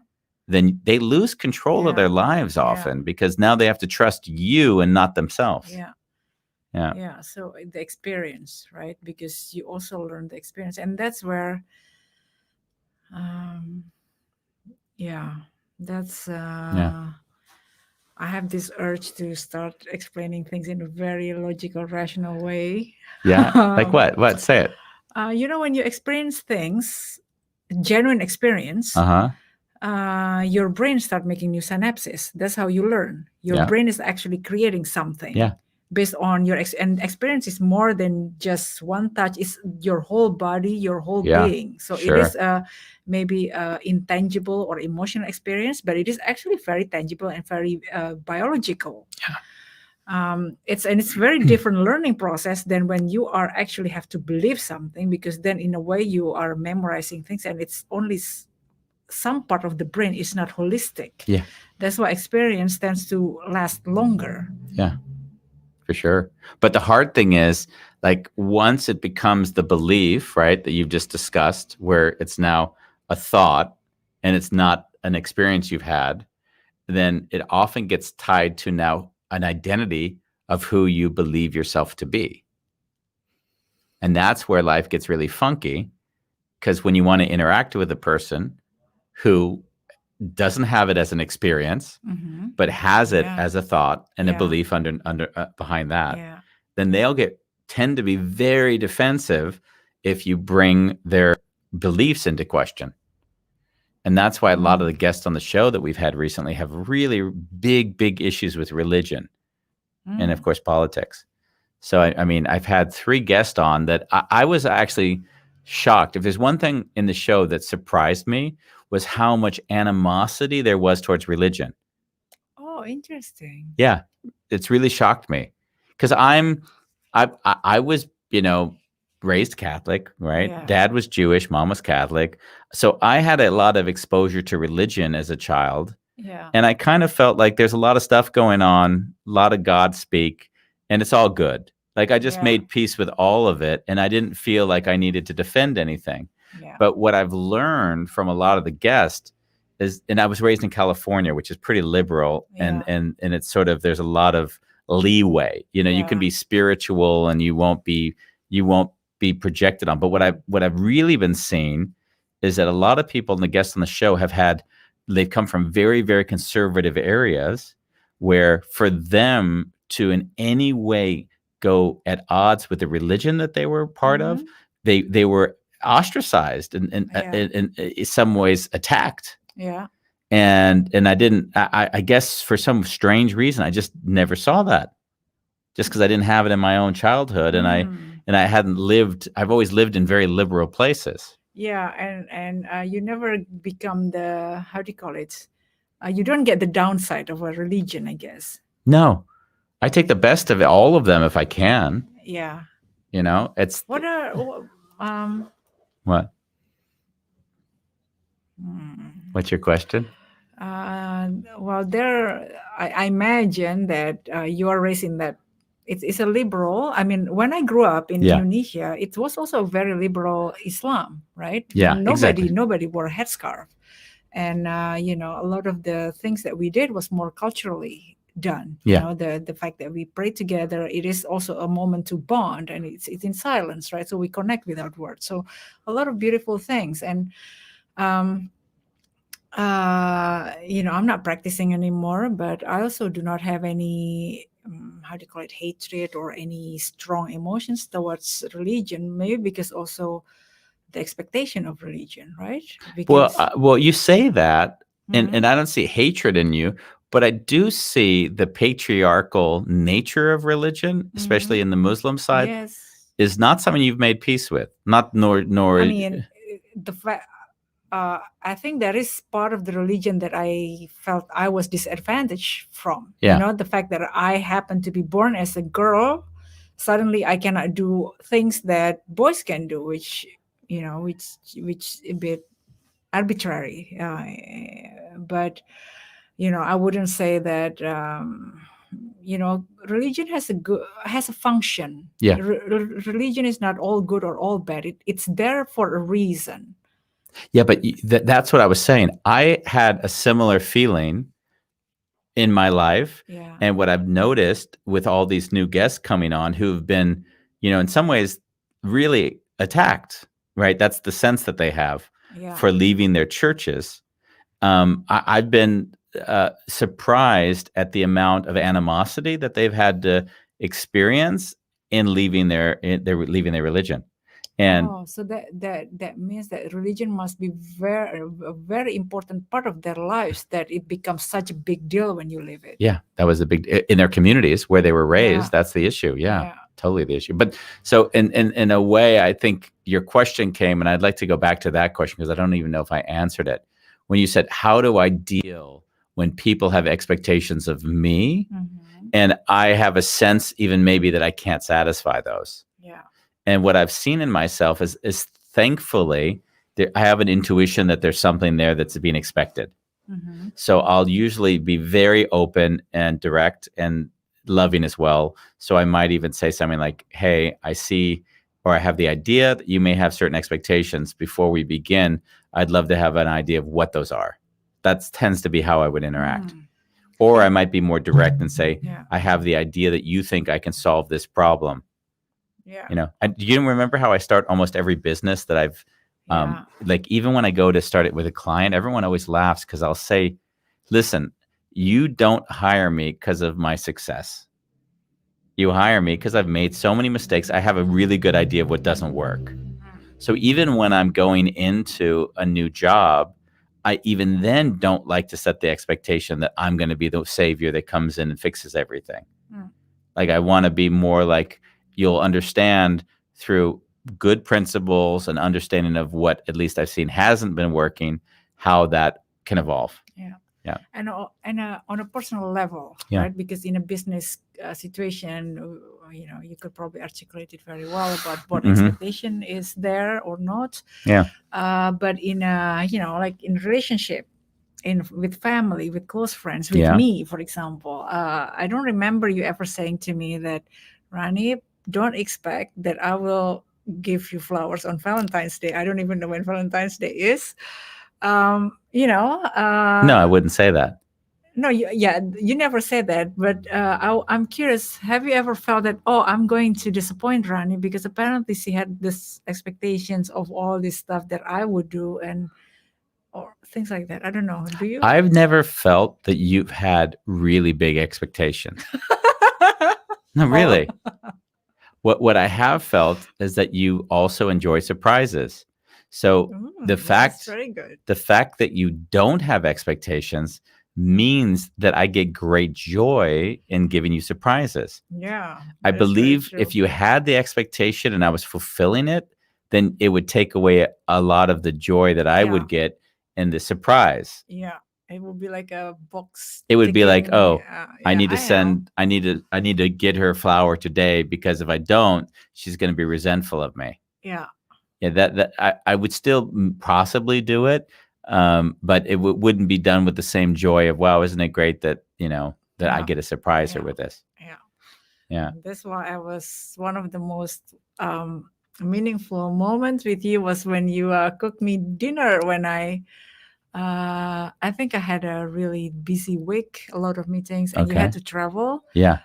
then they lose control of their lives often because now they have to trust you and not themselves. Yeah. Yeah. Yeah. So the experience, right? Because you also learn the experience, and that's where, yeah, that's. I have this urge to start explaining things in a very logical, rational way. Yeah. Like what? What? Say it. When you experience things, genuine experience, Uh-huh. Your brain start making new synapses. That's how you learn. Your Yeah. brain is actually creating something. Yeah. Based on your and experience is more than just one touch. It's your whole body, your whole being. So it is maybe intangible or emotional experience, but it is actually very tangible and very biological. It's very different learning process than when you are actually have to believe something, because then in a way you are memorizing things and it's only some part of the brain is not holistic. Yeah. That's why experience tends to last longer. Yeah, for sure. But the hard thing is, like, once it becomes the belief, right, that you've just discussed, where it's now a thought and it's not an experience you've had, then it often gets tied to now an identity of who you believe yourself to be. And that's where life gets really funky, because when you want to interact with a person who doesn't have it as an experience, but has it as a thought and a belief under behind that, then they'll tend to be very defensive if you bring their beliefs into question. And that's why a lot of the guests on the show that we've had recently have really big issues with religion and, of course, politics. So, I mean, I've had 3 guests on that I was actually shocked. If there's one thing in the show that surprised me, was how much animosity there was towards religion. Oh, interesting. Yeah, it's really shocked me, because I was, raised Catholic, right? Yeah. Dad was Jewish, mom was Catholic. So I had a lot of exposure to religion as a child. Yeah. And I kind of felt like there's a lot of stuff going on, a lot of God speak, and it's all good. Like, I just made peace with all of it, and I didn't feel like I needed to defend anything. Yeah. But what I've learned from a lot of the guests is, and I was raised in California, which is pretty liberal, and it's sort of, there's a lot of leeway. You can be spiritual and you won't be projected on. But what I've really been seeing is that a lot of people and the guests on the show they've come from very, very conservative areas, where for them to in any way go at odds with the religion that they were part of, they were ostracized and in some ways attacked. Yeah. And I guess for some strange reason, I just never saw that, just because I didn't have it in my own childhood. And I hadn't lived, I've always lived in very liberal places. Yeah. And you never become how do you call it? You don't get the downside of a religion, I guess. No, I take the best of all of them if I can. Yeah. It's what? What's your question? Well, I imagine that you are raised in that it's a liberal. I mean, when I grew up in Indonesia, it was also a very liberal Islam, right? Yeah, exactly. Nobody wore a headscarf, and a lot of the things that we did was more culturally done. Yeah. The fact that we pray together, it is also a moment to bond, and it's in silence, right? So we connect without words. So a lot of beautiful things, and I'm not practicing anymore, but I also do not have any, how do you call it, hatred or any strong emotions towards religion. Maybe because also the expectation of religion, right? Because Well, you say that, and Mhm. I don't see hatred in you, but I do see the patriarchal nature of religion, especially in the Muslim side, Yes, is not something you've made peace with. Not nor. I mean, the fact. I think that is part of the religion that I felt I was disadvantaged from. Yeah. The fact that I happened to be born as a girl, suddenly I cannot do things that boys can do, which a bit arbitrary. But I wouldn't say that. Religion has a function. Yeah. Religion is not all good or all bad. It's there for a reason. Yeah, but that's what I was saying. I had a similar feeling in my life. Yeah. And what I've noticed with all these new guests coming on who've been, in some ways really attacked, right? That's the sense that they have Yeah. for leaving their churches. I've been surprised at the amount of animosity that they've had to experience in leaving leaving their religion. And So that means that religion must be a very important part of their lives, that it becomes such a big deal when you live it. yeah, that was a big in their communities where they were raised. Yeah. That's the issue. Yeah, Yeah. totally the issue. But so in a way, I think your question came, and I'd like to go back to that question because I don't even know if I answered it. When you said, "How do I deal when people have expectations of me, and I have a sense even maybe that I can't satisfy those?" Yeah. And what I've seen in myself is thankfully I have an intuition that there's something there that's being expected. So I'll usually be very open and direct and loving as well. So I might even say something like, "Hey, I see, or I have the idea that you may have certain expectations. Before we begin, I'd love to have an idea of what those are." That tends to be how I would interact. Or I might be more direct and say, Yeah. "I have the idea that you think I can solve this problem." Yeah. Do you remember how I start almost every business that I've, Yeah. like even when I go to start it with a client, everyone always laughs because I'll say, "Listen, you don't hire me because of my success. You hire me because I've made so many mistakes. I have a really good idea of what doesn't work." So even when I'm going into a new job, I even then don't like to set the expectation that I'm going to be the savior that comes in and fixes everything. Like I want to be more like, you'll understand through good principles and understanding of what at least I've seen hasn't been working, how that can evolve. Yeah. Yeah. And on a personal level, Yeah. right? Because in a business situation, you could probably articulate it very well about what expectation is there or not. Yeah. But in like in relationship, with family, with close friends, with Yeah. me, for example, I don't remember you ever saying to me that, Rani, don't expect that I will give you flowers on Valentine's Day. I don't even know when Valentine's Day is. No, I wouldn't say that. No, you never said that. But I'm curious. Have you ever felt that, oh, I'm going to disappoint Rani because apparently she had this expectations of all this stuff that I would do, and or things like that? I don't know. Do you? I've never felt that you've had really big expectations. No, really. What I have felt is that you also enjoy surprises. So the That's very good. fact that you don't have expectations means that I get great joy in giving you surprises. Yeah, I that is very believe true. if you had the expectation and I was fulfilling it, then it would take away a lot of the joy that I would get in the surprise. Yeah, it would be like a box. It would be like, ticking, "Oh, I yeah, need to I know. I need to get her a flower today because if I don't, she's going to be resentful of me." Yeah. Yeah, that I would still possibly do it, but it wouldn't be done with the same joy of, "Wow, isn't it great that that I Yeah. get to surprise her Yeah. with this?" Yeah. Yeah. That's why I was one of the most meaningful moments with you was when you cooked me dinner when I think I had a really busy week, a lot of meetings, and you Okay. had to travel. Yeah.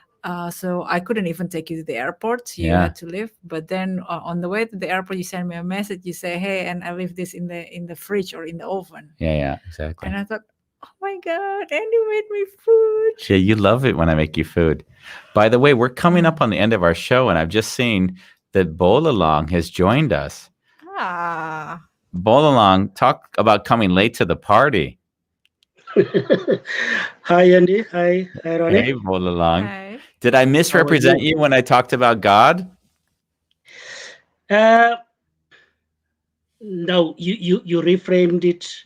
So I couldn't even take you to the airport. You Yeah. had to leave. But then on the way to the airport, you send me a message. You say, "Hey, and I leave this in the fridge or in the oven." Yeah. Yeah. Exactly. And I thought, "Oh my God, Andy made me food." Yeah. You love it when I make you food. By the way, we're coming up Mm. on the end of our show, and I've just seen that Bolalong has joined us. Ah, Bolalong, talk about coming late to the party. Hi, Andy. Hi, Rani. Hey, Bolalong. hi. Did I How are misrepresent you? you when I talked about God? Uh, no, you reframed it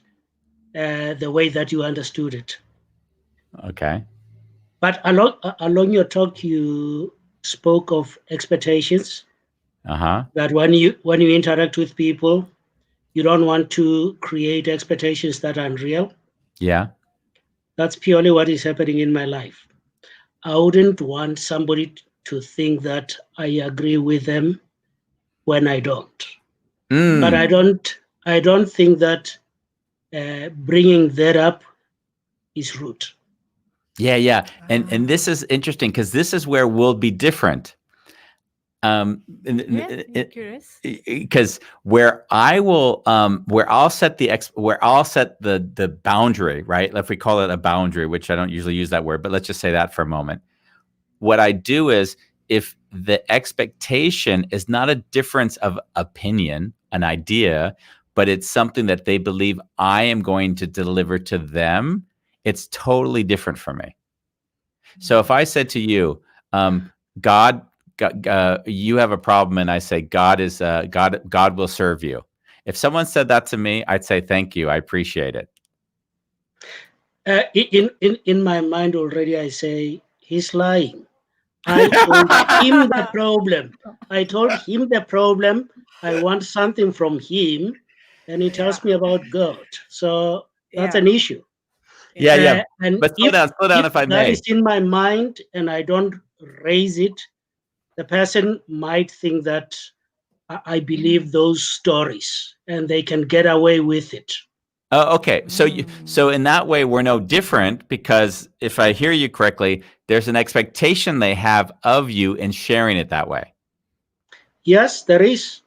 the way that you understood it. Okay. But along your talk, you spoke of expectations. Uh-huh. That when you interact with people, you don't want to create expectations that are unreal. Yeah. That's purely what is happening in my life. I wouldn't want somebody to think that I agree with them when I don't. But I Mm. Mm. don't. I don't think that bringing that up is rude. Yeah, yeah. And Ah. this is interesting because this is where we'll be different. Yeah, I'm curious. Because where I will where I'll set where I'll set the boundary, right? If we call it a boundary, which I don't usually use that word, but let's just say that for a moment. What I do is if the expectation is not a difference of opinion, an idea, but it's something that they believe I am going to deliver to them, it's totally different for me. So if I said to you, God, you have a problem, and I say God is God, God will serve you. If someone said that to me, I'd say thank you, I appreciate it. In my mind already, I say he's lying. I told him the problem. I told him the problem. I want something from him, and he Yeah, tells me about God. So that's yeah, an issue. Yeah, yeah. yeah. And But slow down if if I that may. is in my mind and I don't raise it, the person might think that I believe Mm. those stories and they can get away with it. Oh, okay. So Mm. in that way, we're no different because if I hear you correctly, there's an expectation they have of you in sharing it that way. Yes, there is.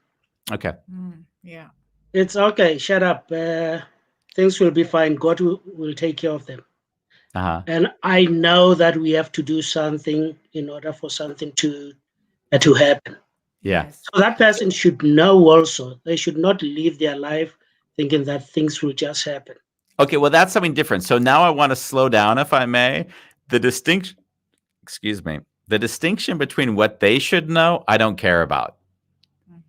Okay. Mm. Yeah. It's okay. Shut up. Things will be fine. God will take care of them. Uh-huh. And I know that we have to do something in order for something to happen. Yeah. Yes. So that person should know also. They should not live their life thinking that things will just happen. Okay, well that's something different. So now I want to slow down if I may. The distinction, excuse me. The distinction between what they should know, I don't care about. Mhm.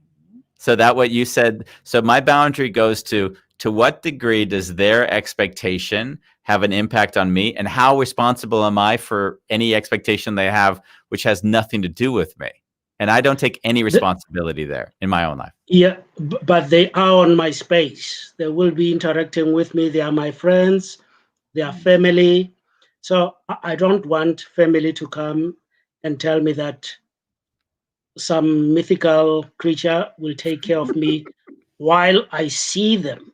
So that what you said, so my boundary goes to what degree does their expectation have an impact on me and how responsible am I for any expectation they have which has nothing to do with me? And I don't take any The, responsibility there in my own life. yeah, but they are on my space. They will be interacting with me. They are my friends. They are Mm. family. So I don't want family to come and tell me that some mythical creature will take care of me while I see them.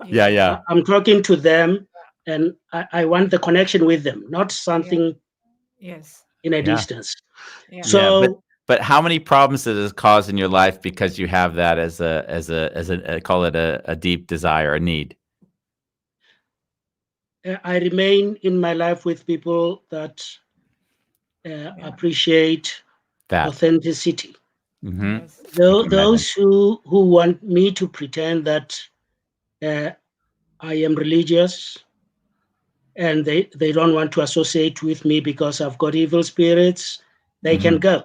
Yeah, Yeah. yeah. I'm talking to them and I want the connection with them, not Yeah. something Yes. in a Yeah. distance. Yeah. Yeah, So but how many problems does it cause in your life because you have that as a call it a deep desire, a need? I remain in my life with people that Yeah. appreciate That. authenticity. Mm-hmm. Yes. I can imagine. Those who want me to pretend that uh, I am religious and they don't want to associate with me because I've got evil spirits, they can Mm-hmm. go.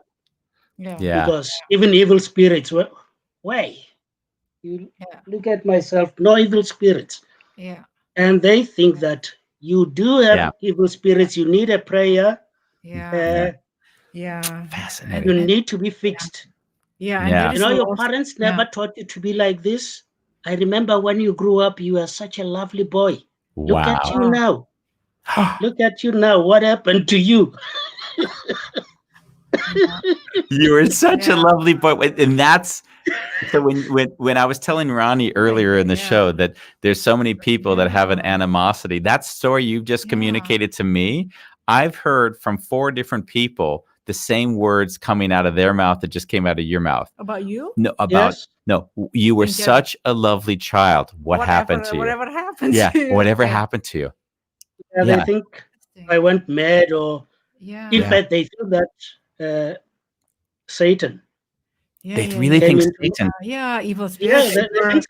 Yeah. Yeah. Because even evil spirits, why? You Yeah. look at myself, no evil spirits. Yeah. And they think that you do Yeah. have evil spirits, you need a prayer, Yeah. Yeah. uh, Yeah. you Fascinating. And need to be yeah. fixed. Yeah. And there Yeah. You is know, a your loss. parents Yeah. never taught you to be like this. I remember when you grew up, you were such a lovely boy. Look at Wow. you Wow. now. Look at you now. What happened to you? Yeah. You were such a Yeah. lovely boy. And that's so when I was telling Ronnie Right. earlier in the Yeah. show that there's so many people that have an Yeah. animosity, that story you've just Yeah. communicated to me, I've heard from 4 different people the same words coming out of their mouth that just came out of your mouth. About you? No, about Yes. no, you were In general. such a lovely child. What happened to you? Whatever happened Yeah, to you. whatever Okay. happened to you? Yeah, they Yeah, think Interesting. I went mad, or Yeah. in yeah. fact, they feel that Satan Yeah, They yeah, really yeah. came think into. Satan. Yeah, evil Yeah, spirits. they think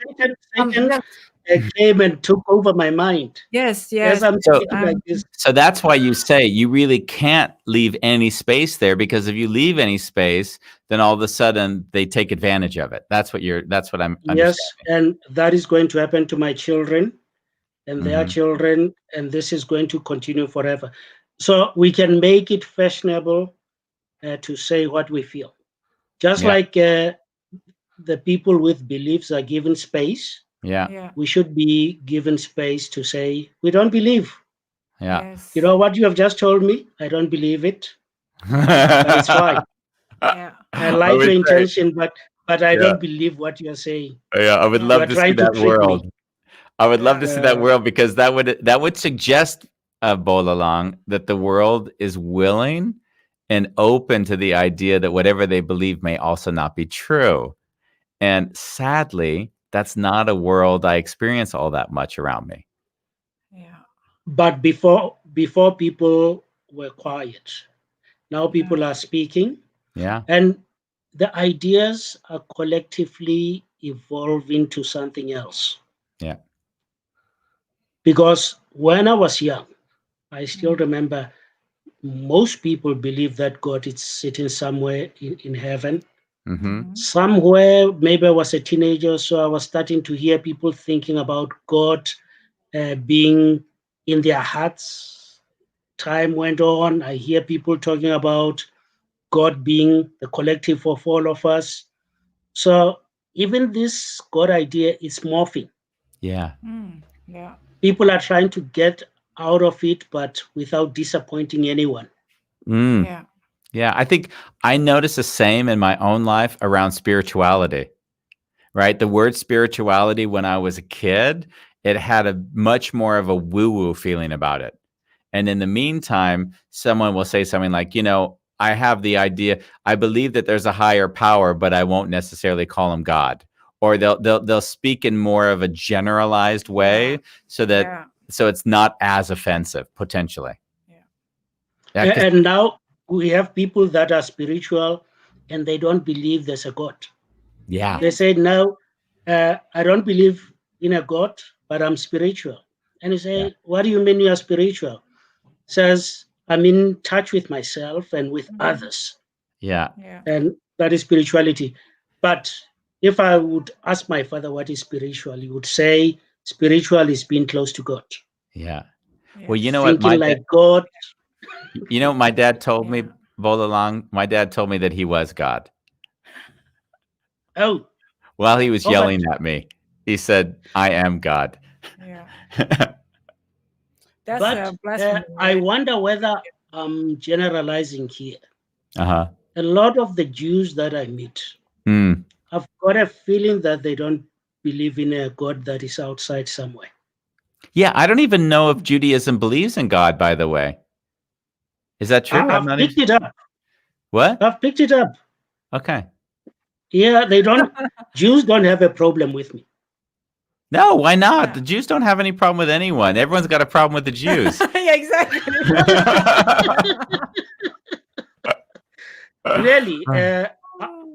Satan Yes, came and took over my mind yes, as yes. I'm So speaking like this. so that's why you say you really can't leave any space there, because if you leave any space, then all of a sudden they take advantage of it. That's what I'm Yes, understanding. and that is going to happen to my children and their Mhm. children, and this is going to continue forever. So we can make it fashionable to say what we feel. Just Yeah, like the people with beliefs are given space, yeah, Yeah. we should be given space to say, we don't believe. yeah. Yes. You know what you have just told me? I don't believe it, but it's fine. Yeah. I I like would your say, intention, but I yeah, don't believe what you're saying. yeah. I would Yeah. You love are to see trying to that trick me. world. I would love Yeah. to see that Uh, world, because that would suggest, Bolalang, that the world is willing and open to the idea that whatever they believe may also not be true. And sadly, that's not a world I experience all that much around me. Yeah. but before people were quiet. Now Yeah. people are speaking, Yeah. and the ideas are collectively evolving to something else. Yeah. Because when I was young, I still Mhm. remember most people believe that God is sitting somewhere in heaven. Mm-hmm. Mhm. Somewhere, maybe I was a teenager, so I was starting to hear people thinking about God being in their hearts. Time went on. I hear people talking about God being the collective of all of us. So even this God idea is morphing. Yeah. Yeah. People are trying to get out of it, but without disappointing anyone. Mm. Yeah. Yeah. I think I notice the same in my own life around spirituality, right? The word spirituality, when I was a kid, it had a much more of a woo-woo feeling about it. And in the meantime, someone will say something like, I have the idea, I believe that there's a higher power, but I won't necessarily call him God. Or they'll speak in more of a generalized way, Yeah. so that Yeah. so it's not as offensive potentially. Yeah. Yeah, 'cause- And now we have people that are spiritual and they don't believe there's a God. yeah, They Yes. say, no, I don't believe in a God, but I'm spiritual. And you yeah, say, what do you mean you're spiritual? Says, I'm in touch with myself and with Mhm. others. yeah, Yeah. And that is spirituality. But if I would ask my father what is spiritual, he would say, spiritual is being close to God, yeah. Well, you know Yes. what thinking my dad, like God. my dad told me, Yeah. Bolalang, my dad told me that he was God Oh, while he was oh, but yelling at me. He said, "I am God." Yeah. That's a blasphemy, I right? wonder whether I'm generalizing here. Uh-huh. A lot of the Jews that I meet, Mm. I've got a feeling that they don't believe in a God that is outside somewhere. Yeah, I don't even know if Judaism believes in God, by the way. Is that true? I'm I've not even. picked it up. What? I've picked it up. Okay. Yeah, they don't. Jews don't have a problem with me. No, why not? Yeah. The Jews don't have any problem with anyone. Everyone's got a problem with the Jews. Yeah, exactly. Really,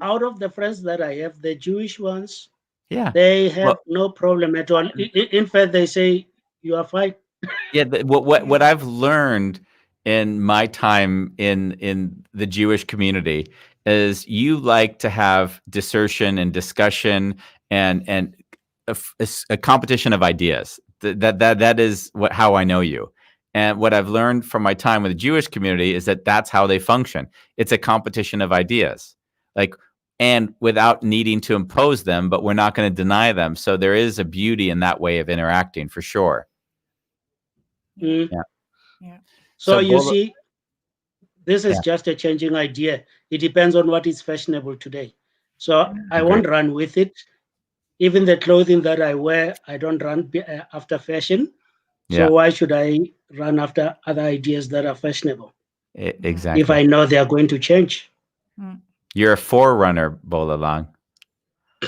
out of the friends that I have, the Jewish ones, Yeah. they have Well, no problem at all. In fact, they say you are fine. yeah, what Yeah. I've learned in my time in the Jewish community is you like to have discussion and discussion and a competition of ideas. That is how I know you. And what I've learned from my time with the Jewish community is that that's how they function. It's a competition of ideas. Like, and without needing to impose them, but we're not going to deny them. So there is a beauty in that way of interacting for sure. Yeah. Mm. Yeah. Yeah. So So you see, this is yeah, just a changing idea. It depends on what is fashionable today. So I agree. won't run with it. Even the clothing that I wear, I don't run after fashion. Yeah. So why should I run after other ideas that are fashionable Exactly. if I know they are going to change. Mm. You're a forerunner, Bolalang.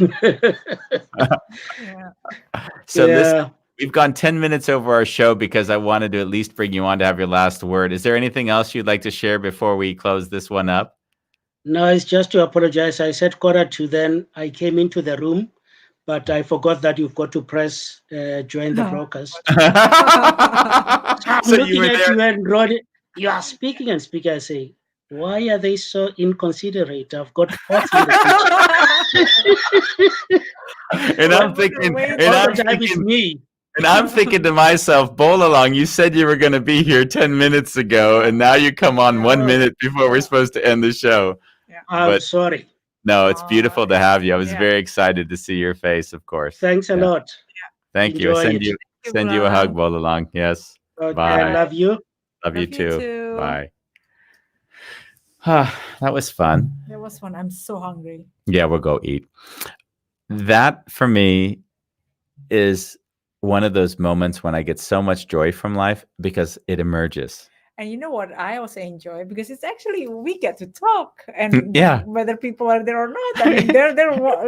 Yeah. So Yeah. we've gone 10 minutes over our show because I wanted to at least bring you on to have your last word. Is there anything else you'd like to share before we close this one up? No, it's just to apologize. I said 1:45, then I came into the room, but I forgot that you've got to press join the broadcast. So I'm So you looking were at there. you and Rod, you are speaking and speaking. I say, why are they so inconsiderate? I've got pots in the kitchen. And I'm Well, thinking, wait. and All I'm the time it's thinking, me. and I'm thinking to myself, Bolalang, you said you were going to be here 10 minutes ago, and now you come on 1 minute before we're supposed to end the show. I'm But sorry. no, it's beautiful to have you. I was Yeah. very excited to see your face, of course. Thanks a Yeah. lot. Thank you. I Enjoy send it. you a hug, Bolalang. Yes. Okay, Bye. love you. Love you Love you too. too. Bye. That was fun. That was fun. I'm so hungry. Yeah, we'll go eat. That for me is one of those moments when I get so much joy from life because it emerges. And you know what I also enjoy, because it's actually we get to talk, and Yeah. whether people are there or not, I mean, they're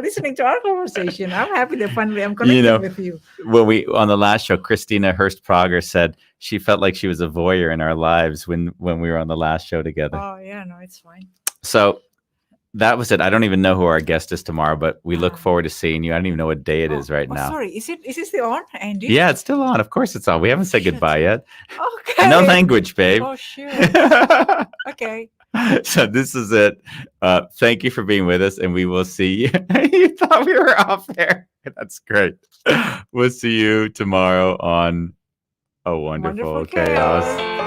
listening to our conversation. I'm happy that finally I'm connected know, with you. Well, we on the last show, Christina Hurst-Prager said she felt like she was a voyeur in our lives when we were on the last show together. Oh yeah, no, it's fine. So that was it. I don't even know who our guest is tomorrow, but we look forward to seeing you. I don't even know what day it is right now. Sorry, is it still on, Andy? Yeah, it's still on. Of course it's on. We haven't said goodbye yet. Okay. No language, babe. Oh sure. Okay. So this is it. Thank you for being with us, and we will see you. You thought we were off there. That's great. We'll see you tomorrow on A Wonderful Chaos.